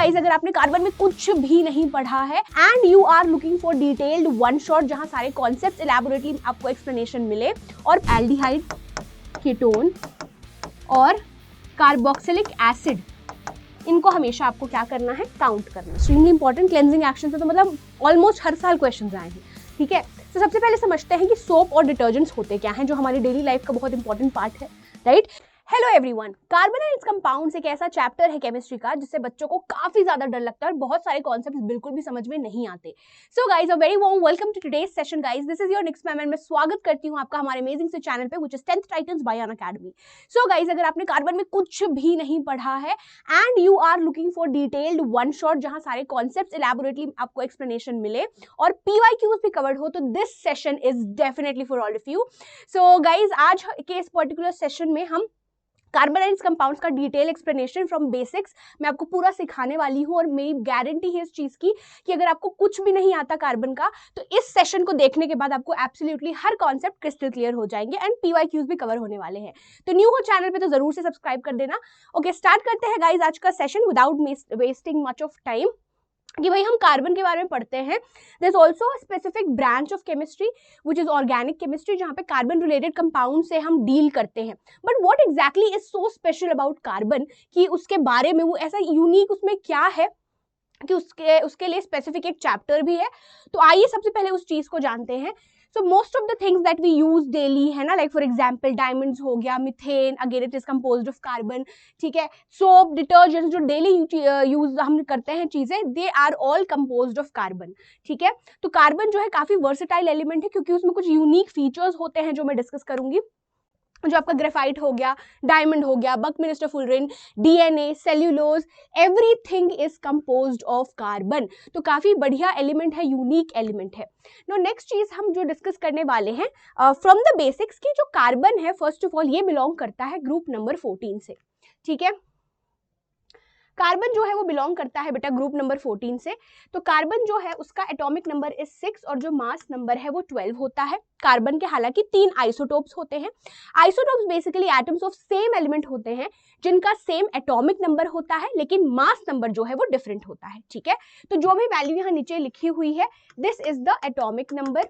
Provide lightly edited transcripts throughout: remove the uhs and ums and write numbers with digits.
Guys अगर आपने carbon में कुछ भी नहीं पढ़ा है and you are looking for detailed one shot जहां सारे कॉन्सेप्ट्स इलैबोरेटली आपको एक्सप्लेनेशन मिले और एल्डिहाइड, कीटोन और कार्बोक्सिलिक एसिड, इनको हमेशा आपको क्या करना है, काउंट करना। एक्सट्रीमली इंपॉर्टेंट क्लेंजिंग एक्शन से तो मतलब ऑलमोस्ट हर साल क्वेश्चन आए हैं, ठीक है। तो सबसे पहले समझते हैं कि सोप और डिटर्जेंट्स होते क्या हैं, जो हमारी डेली लाइफ का बहुत इंपॉर्टेंट पार्ट है, right. Hello everyone, carbon and it's compounds एक ऐसा चैप्टर है केमिस्ट्री का जिससे बच्चों को काफी ज्यादा डर लगता है और बहुत सारे कॉन्सेप्ट्स बिल्कुल भी समझ में नहीं आते। So guys a very warm welcome to today's session guys, this is your next ma'am and मैं स्वागत करती हूं आपका हमारे अमेजिंग से चैनल पे which is 10th Titans by Unacademy. So guys अगर आपने कार्बन में कुछ भी नहीं पढ़ा है and you are looking for detailed one shot जहां सारे कॉन्सेप्ट्स इलैबोरेटली आपको एक्सप्लेनेशन मिले और पीवाईक्यूज भी कवर्ड हो, तो this session is definitely for all of you. So guys आज के इस पर्टिकुलर सेशन में हम कार्बन एंड कंपाउंड्स का डिटेल एक्सप्लेनेशन फ्रॉम बेसिक्स मैं आपको पूरा सिखाने वाली हूँ और मेरी गारंटी है इस चीज की कि अगर आपको कुछ भी नहीं आता कार्बन का तो इस सेशन को देखने के बाद आपको एब्सोल्युटली हर कॉन्सेप्ट क्रिस्टल क्लियर हो जाएंगे एंड पीवाईक्यूज भी कवर होने वाले हैं। तो न्यू हो चैनल पे तो जरूर से सब्सक्राइब कर देना। ओके स्टार्ट करते हैं गाइज आज का session without wasting much of time कि भाई हम कार्बन के बारे में पढ़ते हैं। There is also a specific branch of chemistry which is organic chemistry जहां पे कार्बन रिलेटेड कंपाउंड से हम डील करते हैं। But what exactly is so special about carbon कि उसके बारे में वो ऐसा यूनिक उसमें क्या है कि उसके लिए स्पेसिफिक एक चैप्टर भी है। तो आइए सबसे पहले उस चीज को जानते हैं। So most of the things that we use daily है ना, like for example diamonds हो गया, methane again it is composed of carbon, ठीक है। soap, detergents जो daily यूज हम करते हैं चीजें, they are all composed of carbon, ठीक है। तो कार्बन जो है काफी वर्सेटाइल एलिमेंट है क्योंकि उसमें कुछ यूनिक फीचर्स होते हैं जो मैं डिस्कस करूंगी, जो आपका ग्रेफाइट हो गया, डायमंड हो गया, Buckminster fullerene, DNA, cellulose, everything is composed of carbon. तो काफी बढ़िया एलिमेंट है, यूनिक एलिमेंट है। नो नेक्स्ट चीज हम जो डिस्कस करने वाले हैं फ्रॉम द बेसिक्स की जो कार्बन है, फर्स्ट ऑफ ऑल ये बिलोंग करता है ग्रुप नंबर 14 से, ठीक है। कार्बन जो है वो बिलोंग करता है बेटा ग्रुप नंबर 14 से। तो कार्बन जो है उसका एटॉमिक नंबर इज 6 और जो मास नंबर है वो 12 होता है। कार्बन के हालांकि 3 आइसोटोप्स होते हैं। Isotopes basically atoms of same element होते हैं जिनका सेम एटॉमिक नंबर होता है लेकिन मास नंबर जो है वो डिफरेंट होता है, ठीक है। तो जो भी वैल्यू यहाँ नीचे लिखी हुई है this is the atomic number,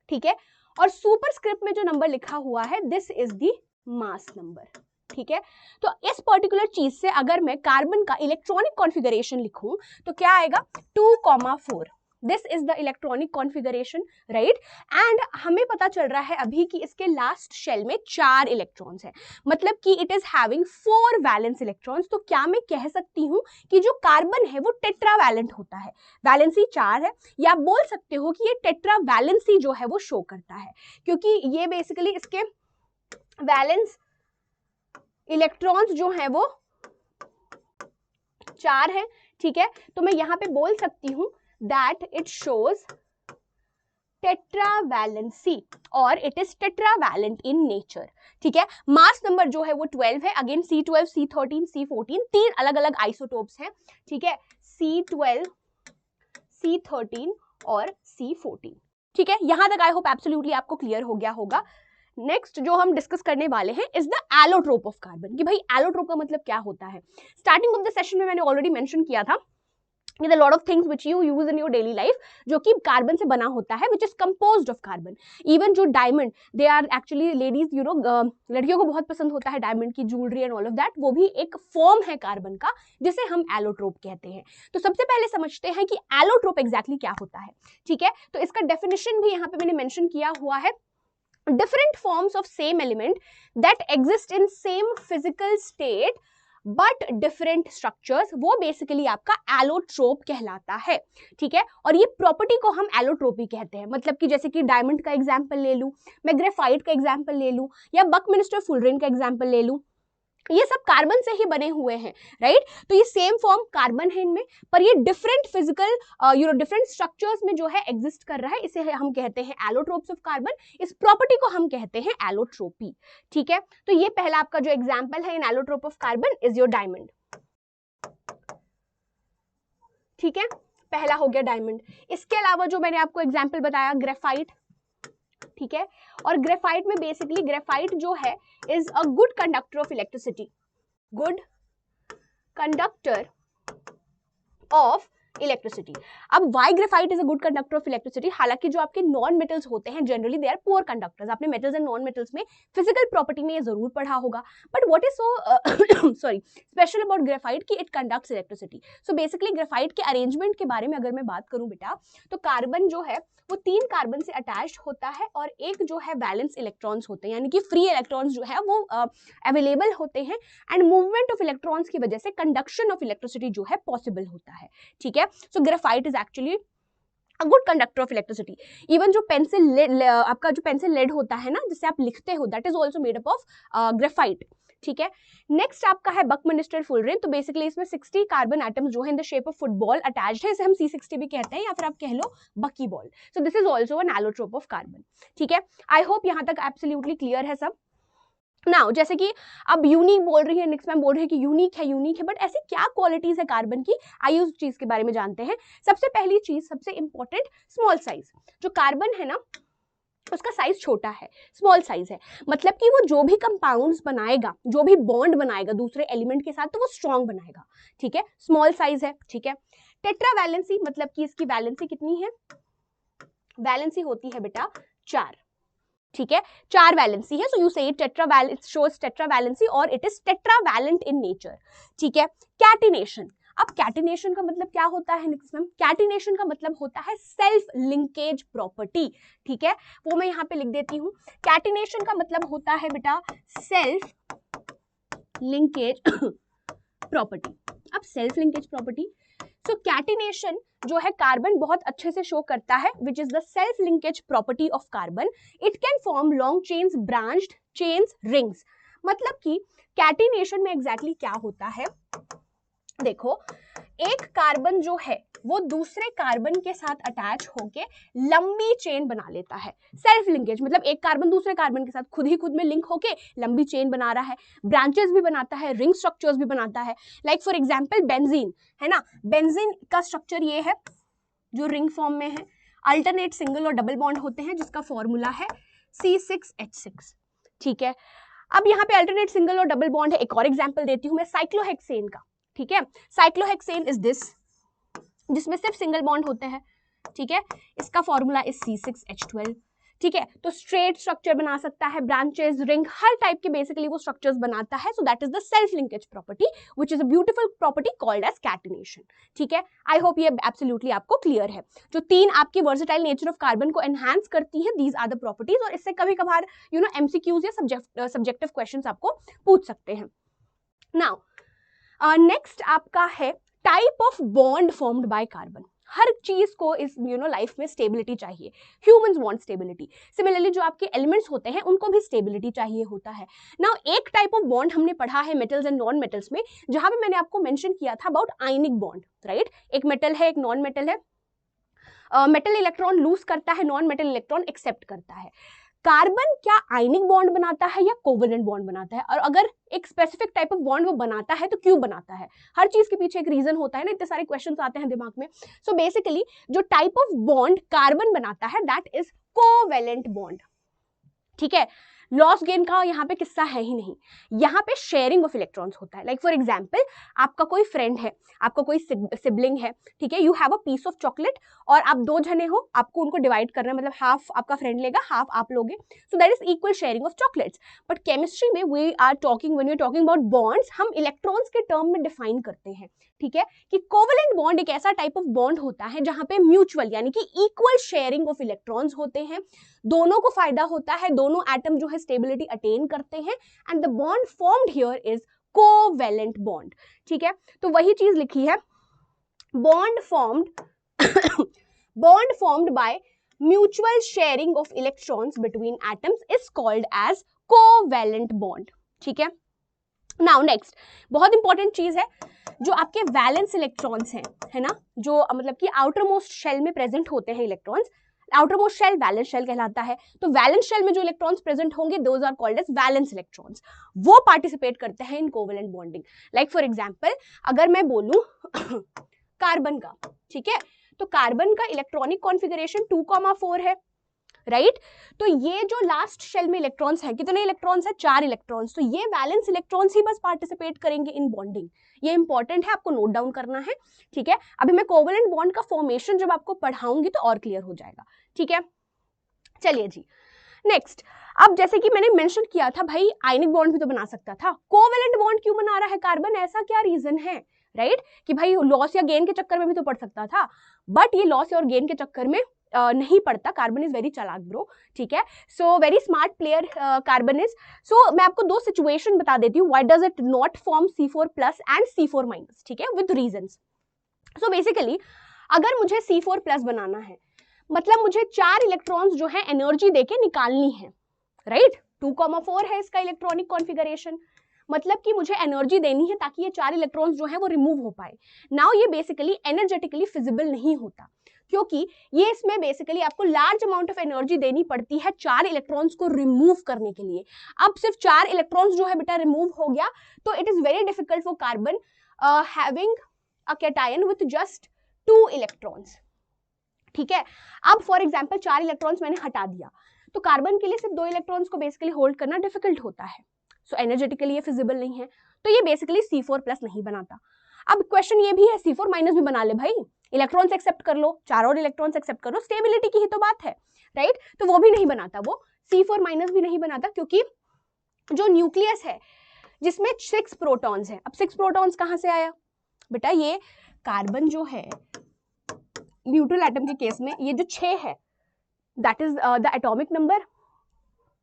ठीक है। और सुपरस्क्रिप्ट में जो नंबर लिखा हुआ है this is the mass number, ठीक है। तो इस पर्टिकुलर चीज से अगर मैं कार्बन का इलेक्ट्रॉनिक कॉन्फ़िगरेशन लिखूं तो क्या आएगा 2,4। This is the electronic configuration, right. And हमें पता चल रहा है अभी कि इसके लास्ट शेल में 4 इलेक्ट्रॉन्स हैं, मतलब कि it is having 4 valence electrons. तो क्या मैं कह सकती हूं कि जो कार्बन है वो टेट्रावैलेंट होता है, वैलेंसी 4 है, या बोल सकते हो कि ये टेट्रावैलेंसी जो है वो शो करता है क्योंकि ये बेसिकली इसके वैलेंस इलेक्ट्रॉन्स जो हैं वो 4 हैं, ठीक है। तो मैं यहां पे बोल सकती हूं दैट इट शोज टेट्रावैलेंसी और it is tetravalent in nature, ठीक है। मास नंबर जो है वो 12 है, अगेन C12, C13, C14 3 अलग अलग आइसोटोप्स हैं, ठीक है। C12, C13 और C14, ठीक है। यहां तक आई होप एब्सोल्युटली आपको क्लियर हो गया होगा। नेक्स्ट जो हम डिस्कस करने वाले हैं is the allotrope of carbon कि भाई एलोट्रोप का मतलब क्या होता है। स्टार्टिंग ऑफ द सेशन में मैंने ऑलरेडी मेंशन किया था कि the lot of things which you use in your daily life जो कि कार्बन से बना होता है which is composed of carbon. Even जो diamond, they are actually ladies you know, लड़कियों को बहुत पसंद होता है डायमंड की jewellery and all of that, वो भी एक फॉर्म है कार्बन का जिसे हम एलोट्रोप कहते हैं। तो सबसे पहले समझते हैं कि एलोट्रोप एग्जैक्टली क्या होता है, ठीक है। तो इसका डेफिनेशन भी यहाँ पे मैंने मेंशन किया हुआ है। Different forms of same element that exist in same physical state but different structures, वो बेसिकली आपका एलोट्रोप कहलाता है, ठीक है। और ये प्रॉपर्टी को हम एलोट्रोपी कहते हैं, मतलब कि जैसे कि डायमंड का एग्जांपल ले लूं, मैं ग्रेफाइट का एग्जांपल ले लूं या बकमिंस्टर फुलरिन का एग्जांपल ले लूं, ये सब कार्बन से ही बने हुए हैं, राइट। तो ये सेम फॉर्म कार्बन है इनमें, पर ये डिफरेंट फिजिकल डिफरेंट स्ट्रक्चर्स में जो है एग्जिस्ट कर रहा है, इसे हम कहते हैं एलोट्रोप्स ऑफ कार्बन। इस प्रॉपर्टी को हम कहते हैं एलोट्रोपी, ठीक है। तो ये पहला आपका जो एग्जांपल है in allotrope of carbon is your diamond, ठीक है। पहला हो गया डायमंड। इसके अलावा जो मैंने आपको एग्जाम्पल बताया ग्रेफाइट, ठीक है। और ग्रेफाइट में बेसिकली ग्रेफाइट जो है is a good conductor of electricity, good conductor of electricity. अब why graphite is a good conductor of electricity, हालांकि जो आपके नॉन मेटल्स होते हैं generally they are poor conductors. आपने मेटल्स एंड नॉन मेटल्स में फिजिकल प्रॉपर्टी में ये जरूर पढ़ा होगा, but what is so sorry special about graphite कि it conducts electricity. So basically graphite के अरेंजमेंट के बारे में अगर मैं बात करूं बेटा, तो कार्बन जो है वो 3 कार्बन से अटैच्ड होता है और एक जो है वैलेंस इलेक्ट्रॉन्स होते हैं, यानी कि फ्री इलेक्ट्रॉन्स जो है वो अवेलेबल होते हैं, एंड मूवमेंट ऑफ इलेक्ट्रॉन्स की वजह से कंडक्शन ऑफ इलेक्ट्रिसिटी जो है पॉसिबल होता है। ठीक है, so graphite is actually a good conductor of electricity. Even जो पेंसिल आपका जो पेंसिल लेड होता है ना जिससे आप लिखते हो, that is also made up of graphite. ठीक है, नेक्स्ट आपका है बकमिंस्टर फुलरेन। तो बेसिकली इसमें 60 कार्बन एटम्स जो है in the shape of football attached है, इसे हम C60 भी कहते हैं या फिर आप कह लो बकी ball. So this is also an allotrope of carbon. ठीक है, आई होप यहां तक एब्सोल्युटली क्लियर है सब। नाउ जैसे कि अब यूनिक बोल रही है, नेक्स्ट मैम बोल रही है कि यूनिक है, बट ऐसी क्या क्वालिटीज है कार्बन की, आइए उस चीज के बारे में जानते हैं। सबसे पहली चीज, सबसे इंपॉर्टेंट, स्मॉल साइज। जो कार्बन है ना उसका साइज छोटा है, स्मॉल साइज है, मतलब कि वो जो भी कंपाउंड्स बनाएगा, जो भी बॉन्ड बनाएगा दूसरे एलिमेंट के साथ, तो वो स्ट्रॉन्ग बनाएगा। ठीक है, स्मॉल साइज है। ठीक है, टेट्रा वैलेंसी, मतलब कि इसकी वैलेंसी कितनी है, वैलेंसी होती है बेटा 4। ठीक है, 4 वैलेंसी है, सो यू से टेट्रावैलेंट शोज टेट्रावैलेंसी और it is tetravalent in nature. ठीक है, कैटिनेशन। अब कैटिनेशन का मतलब क्या होता है नेक्स्ट मैम, कैटिनेशन का मतलब होता है सेल्फ लिंकेज प्रॉपर्टी। ठीक है, वो मैं यहाँ पे लिख देती हूँ। कैटिनेशन का मतलब होता है बेटा सेल्फ लिंकेज प्रॉपर्टी। अब सेल्फ लिंकेज प्रॉपर्टी, सो कैटिनेशन जो है कार्बन बहुत अच्छे से शो करता है, which is the self linkage property of carbon. It can form long chains, branched chains, rings. मतलब कि कैटिनेशन में एग्जैक्टली क्या होता है, देखो एक कार्बन जो है वो दूसरे कार्बन के साथ अटैच होके लंबी चेन बना लेता है। सेल्फ लिंकेज मतलब एक कार्बन दूसरे कार्बन के साथ खुद में लिंक होके लंबी चेन बना रहा है, ब्रांचेस भी बनाता है, रिंग स्ट्रक्चर्स भी बनाता है। लाइक फॉर एग्जांपल बेंजीन है ना, बेंजीन का स्ट्रक्चर ये है जो रिंग फॉर्म में है, अल्टरनेट सिंगल और डबल बॉन्ड होते हैं जिसका फॉर्मूला है C6H6। ठीक है, अब यहाँ पे अल्टरनेट सिंगल और डबल बॉन्ड है। एक और एग्जांपल देती हूँ मैं साइक्लोहेक्सेन का। ठीक है, साइक्लोहेक्सेन इज दिस, जिसमें सिर्फ सिंगल बॉन्ड होते हैं। ठीक है, इसका फॉर्मूला इज C6H12। ठीक है, तो स्ट्रेट स्ट्रक्चर बना सकता है, ब्रांचेस, रिंग, हर टाइप के बेसिकली वो स्ट्रक्चर्स बनाता है। So that is the self linkage property which is a beautiful property called as catenation. ठीक है, आई होप ये एब्सोल्युटली आपको क्लियर है। जो 3 आपकी वर्सेटाइल नेचर ऑफ कार्बन को एनहांस करती है, दीज आर द प्रॉपर्टीज, और इससे कभी कभार MCQs या सब्जेक्टिव क्वेश्चंस आपको पूछ सकते हैं। नाउ नेक्स्ट आपका है type of bond formed by carbon. हर चीज को इस लाइफ में स्टेबिलिटी चाहिए, ह्यूमंस वांट स्टेबिलिटी। सिमिलरली जो आपके एलिमेंट्स होते हैं उनको भी स्टेबिलिटी चाहिए होता है। नाउ एक टाइप ऑफ बॉन्ड हमने पढ़ा है मेटल्स एंड नॉन मेटल्स में, जहां पे मैंने आपको मेंशन किया था अबाउट आयनिक बॉन्ड, राइट। एक मेटल है, एक नॉन मेटल है, मेटल इलेक्ट्रॉन लूज करता है, नॉन मेटल इलेक्ट्रॉन एक्सेप्ट करता है। कार्बन क्या आयनिक बॉन्ड बनाता है या कोवेलेंट बॉन्ड बनाता है, और अगर एक स्पेसिफिक टाइप ऑफ बॉन्ड वो बनाता है तो क्यों बनाता है। हर चीज के पीछे एक रीजन होता है ना, इतने सारे क्वेश्चंस आते हैं दिमाग में। सो बेसिकली जो टाइप ऑफ बॉन्ड कार्बन बनाता है दैट इज कोवेलेंट बॉन्ड। ठीक है, लॉस गेन का यहाँ पे किस्सा है ही नहीं, यहाँ पे शेयरिंग ऑफ इलेक्ट्रॉन्स होता है। लाइक फॉर एग्जाम्पल आपका कोई फ्रेंड है, आपका कोई सिबलिंग है, ठीक है, you have a piece of chocolate और आप 2 जने हो, आपको उनको डिवाइड करना है, मतलब हाफ आपका फ्रेंड लेगा, हाफ आप लोगे, so that is equal sharing of chocolates. But chemistry में we are talking, when we are talking about bonds, हम इलेक्ट्रॉन्स के टर्म में डिफाइन करते हैं। ठीक है, कि कोवेलेंट बॉन्ड एक ऐसा टाइप ऑफ बॉन्ड होता है जहां पे म्यूचुअल यानी कि इक्वल शेयरिंग ऑफ इलेक्ट्रॉन्स होते हैं, दोनों को फायदा होता है, दोनों एटम जो है स्टेबिलिटी अटेन करते हैं, and the bond formed here is covalent bond. ठीक है, तो वही चीज लिखी है, bond formed by mutual sharing of electrons between atoms is called as covalent bond. ठीक है, नाउ नेक्स्ट बहुत इंपॉर्टेंट चीज है, जो आपके वैलेंस इलेक्ट्रॉन्स हैं, है ना, जो मतलब कि आउटर मोस्ट शेल में प्रेजेंट होते हैं electrons, outer most shell valence shell कहलाता है। तो वैलेंस शेल में जो इलेक्ट्रॉन्स प्रेजेंट होंगे those are called as valence electrons, वो पार्टिसिपेट करते हैं in covalent bonding. Like for example अगर मैं बोलूं कार्बन का, ठीक है, तो कार्बन का इलेक्ट्रॉनिक कॉन्फ़िगरेशन 2,4 है, राइट। तो ये जो लास्ट शेल में इलेक्ट्रॉन्स है, कितने इलेक्ट्रॉन्स है? 4 इलेक्ट्रॉन्स। तो ये वैलेंस इलेक्ट्रॉन्स ही बस पार्टिसिपेट करेंगे इन बॉन्डिंग। ये इंपॉर्टेंट है, आपको नोट डाउन करना है, ठीक है। अभी मैं कोवेलेंट बॉन्ड का फॉर्मेशन जब आपको पढ़ाऊंगी तो और क्लियर हो जाएगा, ठीक है। चलिए जी नेक्स्ट। अब जैसे कि मैंने मेंशन किया था भाई आयनिक बॉन्ड भी तो बना सकता था, कोवेलेंट बॉन्ड क्यों बना रहा है कार्बन? ऐसा क्या रीजन है, राइट? कि भाई लॉस या गेन के चक्कर में भी तो पड़ सकता था, बट ये लॉस और गेन के चक्कर में नहीं पड़ता। कार्बन इज वेरी चालाक ब्रो, ठीक है। So very smart player carbon is. So मैं आपको दो सिचुएशन बता देती हूँ, why does it not form C4+ and C4-, ठीक है, विद रीजंस। सो बेसिकली अगर मुझे C4+ बनाना है, मतलब मुझे 4 इलेक्ट्रॉन्स जो है एनर्जी देके निकालनी है, राइट। 2,4 है इसका इलेक्ट्रॉनिक कॉन्फ़िगरेशन, मतलब कि मुझे एनर्जी देनी है ताकि ये 4 इलेक्ट्रॉन्स जो है वो रिमूव हो पाए। नाउ ये बेसिकली एनर्जेटिकली फिजिबल नहीं होता, क्योंकि ये इसमें बेसिकली आपको लार्ज अमाउंट ऑफ एनर्जी देनी पड़ती है 4 इलेक्ट्रॉन्स को रिमूव करने के लिए। अब सिर्फ 4 इलेक्ट्रॉन्स जो है बेटा रिमूव हो गया, तो it is very difficult for carbon having a cation with just 2 electrons, ठीक है। अब फॉर एग्जांपल 4 इलेक्ट्रॉन्स मैंने हटा दिया, तो कार्बन के लिए सिर्फ 2 इलेक्ट्रॉन्स को बेसिकली होल्ड करना डिफिकल्ट होता है, सो एनर्जेटिकली ये फिजिबल नहीं है, तो ये बेसिकली C4+ नहीं बनाता। अब क्वेश्चन ये भी है, C4- भी बना ले भाई, इलेक्ट्रॉन्स एक्सेप्ट कर लो, 4 और इलेक्ट्रॉन्स एक्सेप्ट कर लो, स्टेबिलिटी की ही तो बात है, राइट। तो वो भी नहीं बनाता, वो C4- भी नहीं बनाता, क्योंकि जो न्यूक्लियस है जिसमें 6 प्रोटॉन्स है। अब 6 प्रोटॉन्स कहां से आया बेटा? ये कार्बन जो है न्यूट्रल एटम के केस में ये जो 6 है, that is the atomic number,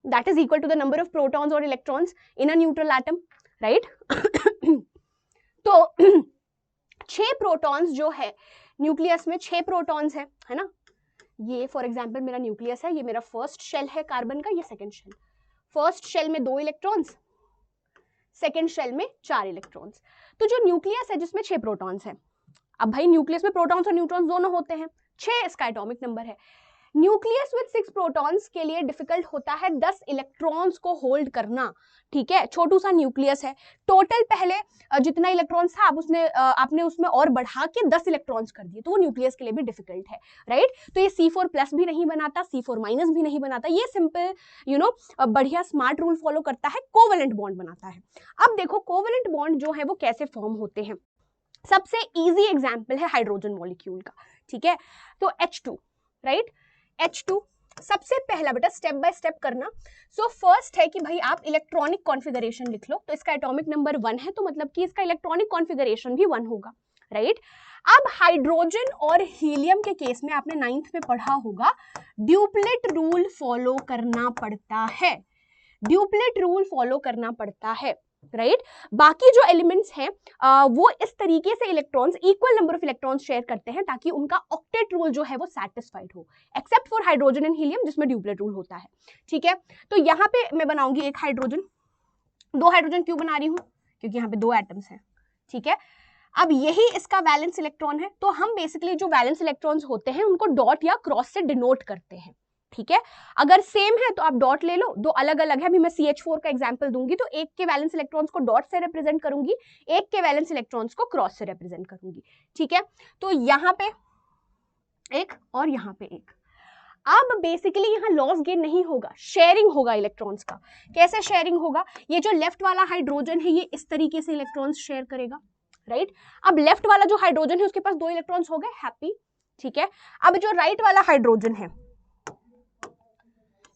that is equal to the number of protons or electrons in a neutral atom, right? तो 6 प्रोटॉन्स जो है न्यूक्लियस में, 6 प्रोटॉन्स है ना। ये फॉर एग्जांपल मेरा न्यूक्लियस है, ये मेरा फर्स्ट शेल है कार्बन का, ये सेकंड शेल। फर्स्ट शेल में 2 इलेक्ट्रॉन्स, सेकंड शेल में 4 इलेक्ट्रॉन्स। तो जो न्यूक्लियस है जिसमें 6 प्रोटॉन्स है, अब भाई न्यूक्लियस में प्रोटॉन्स और न्यूट्रॉन्स दोनों होते हैं, 6 इसका एटॉमिक नंबर है। न्यूक्लियस विद 6 प्रोटॉन्स के लिए डिफिकल्ट होता है 10 इलेक्ट्रॉन्स को होल्ड करना, ठीक है। छोटू सा न्यूक्लियस है, टोटल पहले जितना इलेक्ट्रॉन्स था आपने उसमें और बढ़ा के 10 इलेक्ट्रॉन्स कर दिए, तो वो न्यूक्लियस के लिए भी डिफिकल्ट है, राइट। तो ये C4+ भी नहीं बनाता, C4- भी नहीं बनाता, ये सिंपल बढ़िया स्मार्ट रूल फॉलो करता है, कोवेलेंट बॉन्ड बनाता है। अब देखो कोवेलेंट बॉन्ड जो है वो कैसे फॉर्म होते हैं। सबसे इजी एग्जाम्पल है हाइड्रोजन मॉलिक्यूल का, ठीक है। तो H2, राइट, H2 सबसे पहला बेटा स्टेप बाय स्टेप करना। सो फर्स्ट है कि भाई आप इलेक्ट्रॉनिक कॉन्फ़िगरेशन लिख लो, तो इसका एटॉमिक नंबर 1 है, तो मतलब कि इसका इलेक्ट्रॉनिक कॉन्फ़िगरेशन भी 1 होगा, राइट। अब हाइड्रोजन और हीलियम के केस में आपने 9th में पढ़ा होगा, ड्यूप्लेट रूल फॉलो करना पड़ता है, ड्यूप्लेट रूल फॉलो करना पड़ता है, राइट। बाकी जो एलिमेंट्स हैं वो इस तरीके से electrons equal number of electrons share करते हैं ताकि उनका ऑक्टेट रूल जो है वो सैटिस्फाइड हो, except for hydrogen and helium जिसमें ड्यूप्लेट रूल होता है, ठीक है। तो यहाँ पे मैं बनाऊंगी एक हाइड्रोजन, 2 हाइड्रोजन क्यों बना रही हूँ? क्योंकि यहाँ पे 2 एटम्स हैं, ठीक है। अब यही इसका वैलेंस इलेक्ट्रॉन है, तो हम बेसिकली जो वैलेंस इलेक्ट्रॉन्स होते हैं उनको डॉट या क्रॉस से डिनोट करते हैं, ठीक है। अगर सेम है तो आप डॉट ले लो, दो अलग अलग है, अभी मैं CH4 का एग्जांपल दूंगी, तो एक के वैलेंस इलेक्ट्रॉन्स को डॉट से रिप्रेजेंट करूंगी, एक के वैलेंस इलेक्ट्रॉन्स को क्रॉस से रिप्रेजेंट करूंगी, ठीक है। तो यहाँ पे एक और यहाँ पे एक। अब बेसिकली यहाँ लॉस गेन नहीं होगा, शेयरिंग होगा इलेक्ट्रॉन्स का। कैसे शेयरिंग होगा? ये जो लेफ्ट वाला हाइड्रोजन है ये इस तरीके से इलेक्ट्रॉन्स शेयर करेगा, राइट। अब लेफ्ट वाला जो हाइड्रोजन है उसके पास 2 इलेक्ट्रॉन्स हो गए, हैप्पी, ठीक है। अब जो राइट वाला हाइड्रोजन है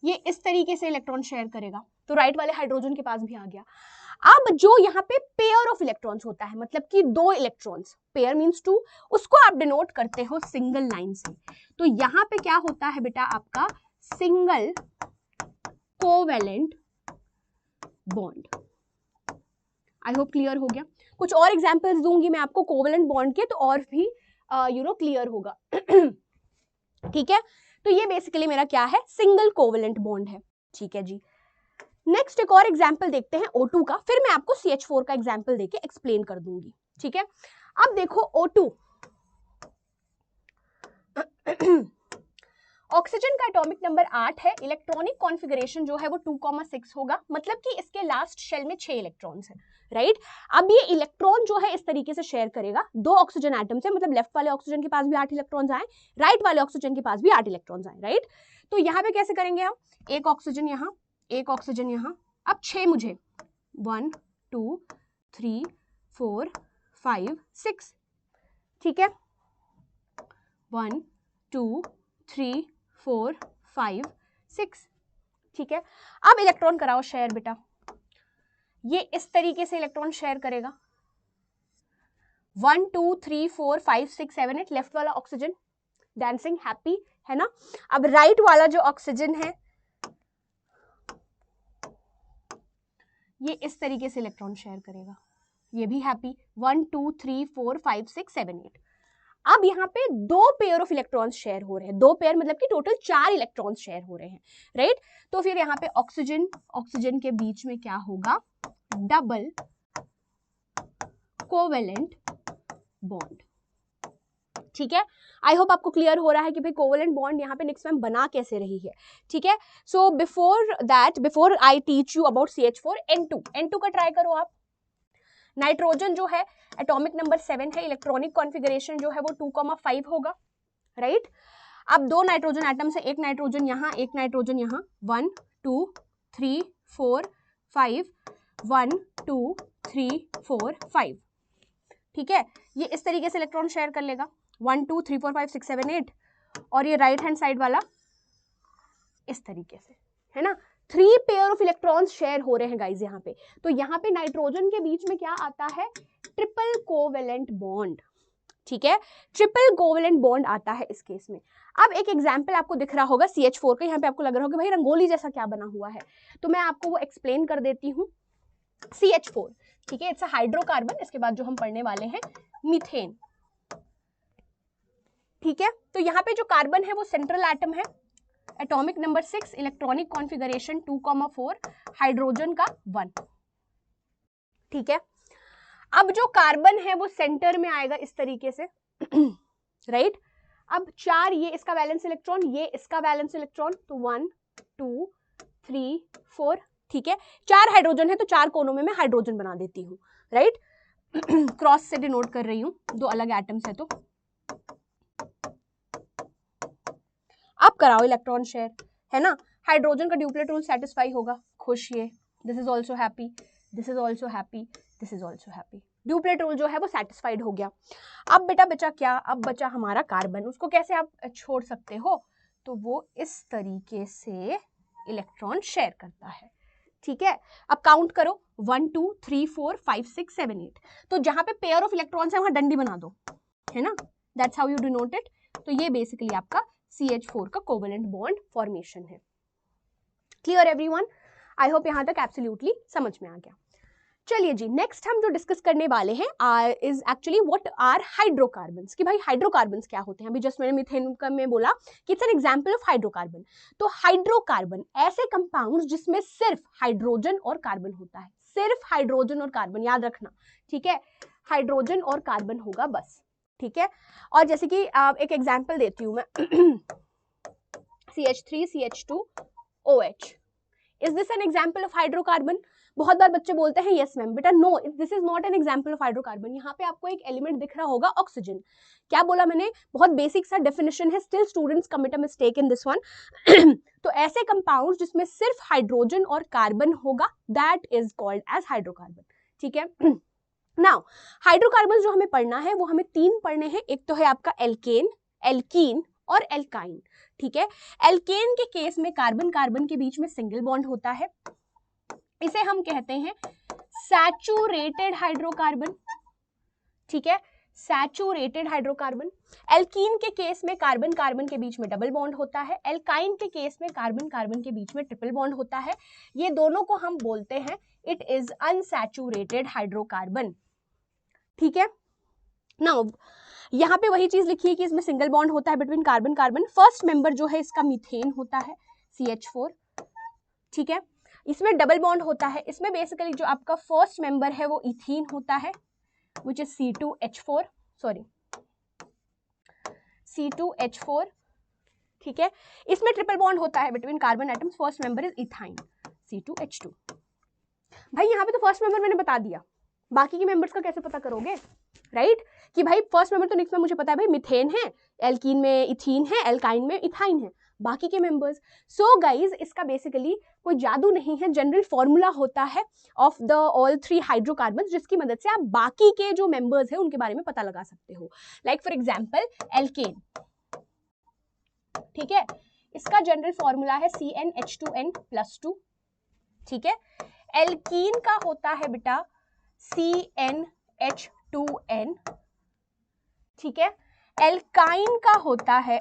ये इस तरीके से इलेक्ट्रॉन शेयर करेगा, तो राइट वाले हाइड्रोजन के पास भी आ गया। अब जो यहाँ पे पेयर ऑफ इलेक्ट्रॉन्स होता है, मतलब कि 2 इलेक्ट्रॉन्स, पेयर मींस 2, उसको आप डिनोट करते हो सिंगल लाइन से। तो यहाँ पे क्या होता है बेटा आपका single covalent bond. I hope clear हो गया। कुछ और एग्जांपल्स दूंगी मैं आपको कोवेलेंट बॉन्ड के, तो और भी क्लियर होगा, ठीक है। तो ये बेसिकली मेरा क्या है, सिंगल कोवेलेंट बॉन्ड है, ठीक है जी। नेक्स्ट एक और एग्जांपल देखते हैं O2 का, फिर मैं आपको CH4 का एग्जांपल देके एक्सप्लेन कर दूंगी, ठीक है। अब देखो O2 ऑक्सीजन का एटॉमिक नंबर 8 है, इलेक्ट्रॉनिक कॉन्फ़िगरेशन जो है वो 2,6 होगा, मतलब कि इसके लास्ट शेल में 6 इलेक्ट्रॉन्स हैं, राइट। अब ये इलेक्ट्रॉन जो है इस तरीके से शेयर करेगा 2 ऑक्सीजन एटम से, मतलब लेफ्ट वाले ऑक्सीजन के पास भी 8 इलेक्ट्रॉन्स आए, राइट वाले ऑक्सीजन के पास भी 8 इलेक्ट्रॉन्स आए, राइट। तो यहाँ पे कैसे करेंगे हम, एक ऑक्सीजन यहाँ, एक ऑक्सीजन यहाँ, अब 6 मुझे 1 2 3 4 5 6, ठीक है, 1 2 3 4 5 6, ठीक है। अब इलेक्ट्रॉन कराओ शेयर बेटा, ये इस तरीके से इलेक्ट्रॉन शेयर करेगा 1 2 3 4 5 6 7 8, लेफ्ट वाला ऑक्सीजन डांसिंग हैप्पी है ना। अब राइट वाला जो ऑक्सीजन है ये इस तरीके से इलेक्ट्रॉन शेयर करेगा, ये भी हैप्पी 1 2 3 4 5 6 7 8। अब यहाँ पे 2 पेयर ऑफ इलेक्ट्रॉन्स शेयर हो रहे हैं, 2 पेयर मतलब कि टोटल 4 इलेक्ट्रॉन्स शेयर हो रहे हैं, राइट। तो फिर यहाँ पे ऑक्सीजन ऑक्सीजन के बीच में क्या होगा, डबल कोवेलेंट बॉन्ड, ठीक है। आई होप आपको क्लियर हो रहा है कि भाई कोवेलेंट बॉन्ड यहाँ पे नेक्स्ट मैम बना कैसे रही है, ठीक है। So before I teach you about CH4, N2 का ट्राई करो आप। नाइट्रोजन जो है एटॉमिक नंबर 7 है, इलेक्ट्रॉनिक कॉन्फ़िगरेशन जो है वो 2,5 होगा, राइट। अब 2 नाइट्रोजन एटम्स है, एक नाइट्रोजन यहाँ, एक नाइट्रोजन यहाँ, 1 2 3 4 5 1 2 3 4 5, ठीक है। ये इस तरीके से इलेक्ट्रॉन शेयर कर लेगा 1 2 3 4 5 6 7 8, और ये राइट हैंड साइड वाला इस तरीके से, है ना। 3 पेयर ऑफ इलेक्ट्रॉन्स शेयर हो रहे हैं गाइज यहाँ पे। तो यहाँ पे नाइट्रोजन के बीच में क्या आता है, ट्रिपल कोवेलेंट बॉन्ड, ठीक है, ट्रिपल कोवेलेंट बॉन्ड आता है इस केस में। अब एक एग्जांपल आपको दिख रहा होगा CH4 का, यहाँ पे आपको लग रहा होगा भाई रंगोली जैसा क्या बना हुआ है, तो मैं आपको वो एक्सप्लेन कर देती हूँ। CH4, ठीक है, इट्स अ हाइड्रोकार्बन। इसके बाद जो हम पढ़ने वाले हैं मीथेन, ठीक है। तो यहाँ पे जो कार्बन है वो सेंट्रल एटम है, atomic number 6, electronic configuration 2,4, hydrogen का 1, ठीक है। अब जो कार्बन है वो सेंटर में आएगा इस तरीके से, राइट। अब 4 ये इसका वैलेंस इलेक्ट्रॉन, ये इसका वैलेंस इलेक्ट्रॉन, तो 1 2 3 4, ठीक है। 4 हाइड्रोजन है तो 4 कोनों में मैं हाइड्रोजन बना देती हूँ, राइट। क्रॉस से डिनोट कर रही हूँ, 2 अलग एटम्स है तो। अब कराओ इलेक्ट्रॉन शेयर, है ना। हाइड्रोजन का ड्यूप्लेट रूल सेटिस्फाई होगा, खुश ये, this is also happy, this is also happy, this is also happy, duplet rule जो है वो सेटिस्फाइड हो गया। अब बेटा बचा क्या, अब बचा हमारा कार्बन। उसको कैसे आप छोड़ सकते हो, तो वो इस तरीके से इलेक्ट्रॉन शेयर करता है, ठीक है। अब काउंट करो 1 2 3 4 5 6 7 8, तो जहां पे पेयर ऑफ इलेक्ट्रॉन्स है वहां डंडी बना दो, है ना, that's how you denote it. तो ये बेसिकली आपका CH4 का कोवेलेंट बॉन्ड फॉर्मेशन है। क्लियर एवरीवन, आई होप यहां तक एब्सोल्युटली समझ में आ गया। चलिए जी, नेक्स्ट हम जो डिस्कस करने वाले हैं is actually what are hydrocarbons, कि भाई हाइड्रोकार्बन्स क्या होते हैं। अभी जस्ट मैंने मीथेन का में बोला कि it's an example of hydrocarbon. तो हाइड्रोकार्बन ऐसे कंपाउंड्स जिसमें सिर्फ हाइड्रोजन और कार्बन होता है, सिर्फ हाइड्रोजन और कार्बन, याद रखना, ठीक है, हाइड्रोजन और कार्बन होगा बस, ठीक है। और जैसे कि एक एग्जांपल देती हूं मैं CH3 CH2 OH, is this an example of hydrocarbon. बहुत बार बच्चे बोलते हैं यस मैम, बेटा no, this is not an example of hydrocarbon. यहाँ पे आपको एक एलिमेंट दिख रहा होगा ऑक्सीजन। क्या बोला मैंने, बहुत बेसिक सा डेफिनेशन है, still students commit a mistake in this one. तो ऐसे कंपाउंड्स जिसमें सिर्फ हाइड्रोजन और कार्बन होगा, that is called as hydrocarbon, ठीक है। नाउ हाइड्रोकार्बन जो हमें पढ़ना है वो हमें 3 पढ़ने हैं। एक तो है आपका एल्केन, एल्कीन और एल्काइन, ठीक है। एल्केन के केस में कार्बन कार्बन के बीच में सिंगल बॉन्ड होता है, इसे हम कहते हैं सैचुरेटेड हाइड्रोकार्बन, ठीक है, सैचुरेटेड हाइड्रोकार्बन। एल्कीन के केस में कार्बन कार्बन के बीच में डबल बॉन्ड होता है, एल्काइन के केस में कार्बन कार्बन के बीच में ट्रिपल बॉन्ड होता है। ये दोनों को हम बोलते हैं इट इज अनसैचुरेटेड हाइड्रोकार्बन, ठीक है। नाउ यहाँ पे वही चीज लिखी है कि इसमें सिंगल बॉन्ड होता है between carbon carbon. First member जो है इसका मीथेन होता है CH4, ठीक है। इसमें डबल बॉन्ड होता है, इसमें बेसिकली जो आपका फर्स्ट मेंबर है वो इथीन होता है which is C2H4, sorry C2H4, ठीक है। इसमें ट्रिपल बॉन्ड होता है between carbon atoms, first member is ethyne C2H2। भाई यहाँ पे तो फर्स्ट मेंबर मैंने बता दिया, बाकी के मेंबर्स का कैसे पता करोगे, राइट? कि भाई फर्स्ट मेंबर तो नेक्स्ट में मुझे पता है भाई मिथेन है, एल्कीन में इथीन है, एल्काइन में इथाइन है, बाकी के मेंबर्स। सो गाइज इसका बेसिकली कोई जादू नहीं है, जनरल फॉर्मूला होता है ऑफ द ऑल 3 हाइड्रोकार्बन, जिसकी मदद से आप बाकी के जो मेंबर्स हैं उनके बारे में पता लगा सकते हो। लाइक फॉर एग्जांपल एल्केन, ठीक है, इसका जनरल फॉर्मूला है CnH2n+2, ठीक है। एल्कीन का होता है बेटा CnH2n, ठीक है। एल्काइन का होता है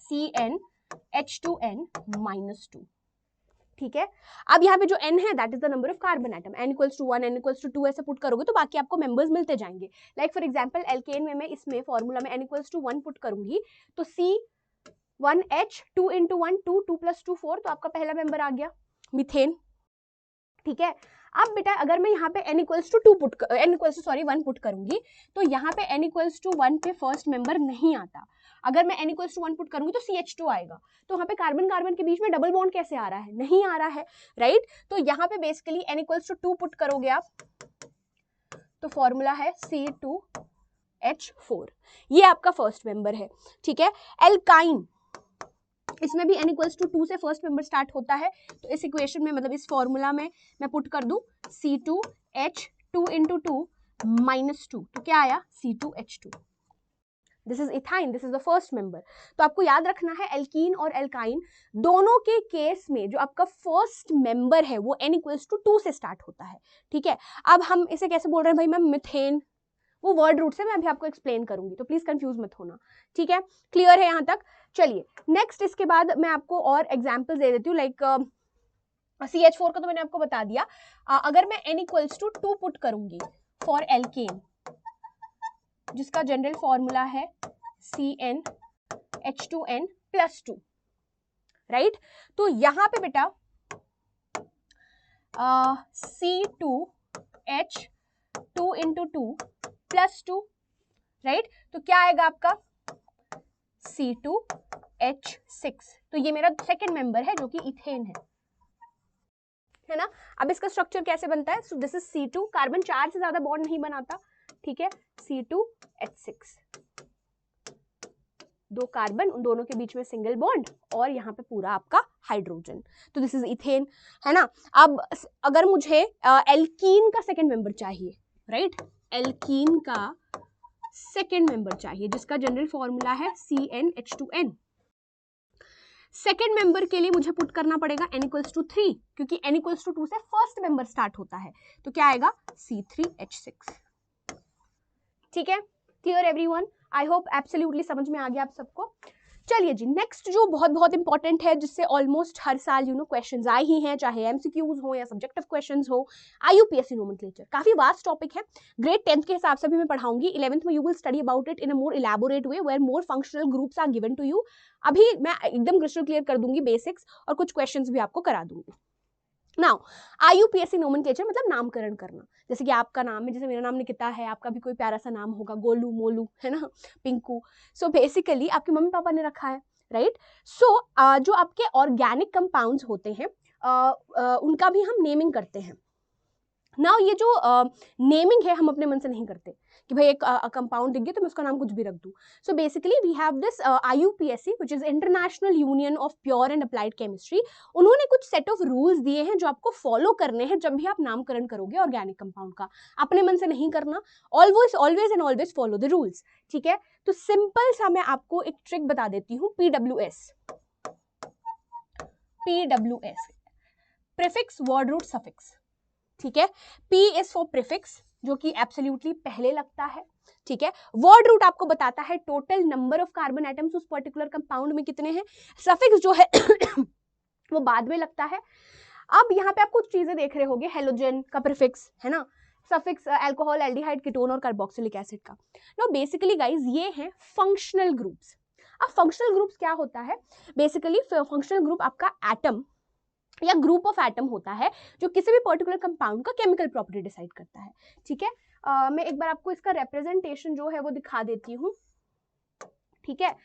CnH2n-2, ठीक है। अब यहाँ पे जो n है that is the number of carbon atom, n = 1 n = 2 ऐसे पुट करोगे तो बाकी आपको मेंबर्स मिलते जाएंगे। लाइक फॉर एग्जांपल एल्केन में मैं इसमें फॉर्मूला में n = 1 पुट करूंगी तो C1H 2 × 1 2 2 + 2 4, तो आपका पहला मेंबर आ गया मीथेन, ठीक है। अब बेटा अगर मैं यहाँ पे n = 1 पुट करूंगी तो यहाँ पे n = 1 पे फर्स्ट मेंबर नहीं आता। अगर मैं n = 1 पुट करूंगी तो CH2 आएगा, तो वहाँ पे कार्बन कार्बन के बीच में डबल बॉन्ड कैसे आ रहा है, नहीं आ रहा है, राइट? तो यहाँ पे बेसिकली n = 2 पुट करोगे आप तो फॉर्मूला है C2H4, ये आपका फर्स्ट मेंबर है, ठीक है। एल्काइन, इसमें भी n = 2 से फर्स्ट मेंबर स्टार्ट होता है, तो इस इक्वेशन में मतलब इस फॉर्मूला में मैं पुट कर दूं C2H 2 × 2 -2, तो क्या आया C2H2। This is ethyne, this is the first member. तो आपको याद रखना है एल्कीन और एल्काइन दोनों के केस में जो आपका फर्स्ट मेंबर है वो n = 2 से स्टार्ट होता है, ठीक है। अब हम इसे कैसे बोल रहे हैं भाई मैम मिथेन, वो वर्ड रूट से मैं अभी आपको एक्सप्लेन करूंगी, तो प्लीज कंफ्यूज मत होना, ठीक है। क्लियर है यहाँ तक? चलिए नेक्स्ट, इसके बाद मैं आपको और एग्जांपल्स दे देती हूँ। लाइक CH4 का तो मैंने आपको बता दिया। अगर मैं n = 2 पुट करूंगी फॉर एल्केन, जिसका जनरल फॉर्मूला है CnH2n+2, राइट? तो यहाँ पे बेटा C2H 2 × 2 +2, राइट? तो क्या आएगा आपका C2H6, तो ये मेरा सेकेंड मेंबर है जो कि इथेन है ना। अब इसका स्ट्रक्चर कैसे बनता है? So this is C2, carbon 4 से ज्यादा बॉन्ड नहीं बनाता, ठीक है। C2H6, 2 कार्बन, उन दोनों के बीच में सिंगल बॉन्ड और यहाँ पे पूरा आपका हाइड्रोजन, तो दिस इज इथेन, है ना। अब अगर मुझे एल्कीन का सेकेंड मेंबर चाहिए, राइट? एल्कीन का सेकेंड मेंबर चाहिए जिसका जनरल फॉर्मूला है CnH2n। सेकेंड मेंबर के लिए मुझे पुट करना पड़ेगा n = 3, क्योंकि n = 2 से फर्स्ट मेंबर स्टार्ट होता है, तो क्या आएगा C3H6, ठीक है। Clear everyone? I hope absolutely समझ में आ गया आप सबको। चलिए जी, नेक्स्ट जो बहुत बहुत इंपॉर्टेंट है, जिससे ऑलमोस्ट हर साल क्वेश्चंस आए ही हैं, चाहे एमसीक्यूज हो या सब्जेक्टिव क्वेश्चंस हो, IUPAC नोमेनक्लेचर। काफी वास्ट टॉपिक है, ग्रेड 10th के हिसाब से भी मैं पढ़ाऊंगी, 11th में you will study about it in a more elaborate way where more functional groups are given to you. अभी मैं एकदम क्रिस्टल क्लियर कर दूंगी बेसिक्स, और कुछ क्वेश्चंस भी आपको करा दूंगी। नाउ IUPAC नोमेनक्लेचर मतलब नामकरण करना, जैसे कि आपका नाम है, जैसे मेरा नाम निकिता है, आपका भी कोई प्यारा सा नाम होगा, गोलू, मोलू, है ना, पिंकू। सो बेसिकली आपके मम्मी पापा ने रखा है, राइट? सो जो आपके ऑर्गेनिक कंपाउंड्स होते हैं उनका भी हम नेमिंग करते हैं। नाउ ये जो नेमिंग है हम अपने मन से नहीं करते कि भाई एक कंपाउंड दिख गया तो मैं उसका नाम कुछ भी रख दूं। So basically we have this IUPAC which is International Union of Pure and Applied Chemistry. उन्होंने कुछ सेट ऑफ रूल्स दिए हैं जो आपको फॉलो करने हैं जब भी आप नामकरण करोगे ऑर्गेनिक कंपाउंड का। अपने मन से नहीं करना, always and always follow the rules, ठीक है। तो सिंपल सा मैं आपको एक ट्रिक बता देती हूँ, PWS, prefix word root suffix, ठीक है। P इज फॉर प्रीफिक्स, जो कि एब्सोल्युटली पहले लगता है, ठीक है। वर्ड रूट आपको बताता है total number of carbon atoms उस पर्टिकुलर कंपाउंड में कितने हैं। सफिक्स जो है वो बाद में लगता है। अब यहाँ पे आप कुछ चीजें देख रहे होंगे, हेलोजन का प्रीफिक्स है ना, सफिक्स अल्कोहल, एल्डिहाइड, कीटोन और कार्बोक्सिलिक एसिड का। नाउ बेसिकली गाइस ये हैं फंक्शनल ग्रुप्स। अब फंक्शनल ग्रुप्स क्या होता है? बेसिकली फंक्शनल ग्रुप आपका एटम या ग्रुप ऑफ एटम होता है जो किसी भी पर्टिकुलर कंपाउंड का केमिकल प्रॉपर्टी डिसाइड करता है, ठीक है। मैं एक बार आपको इसका रिप्रेजेंटेशन जो है वो दिखा देती हूँ, ठीक है।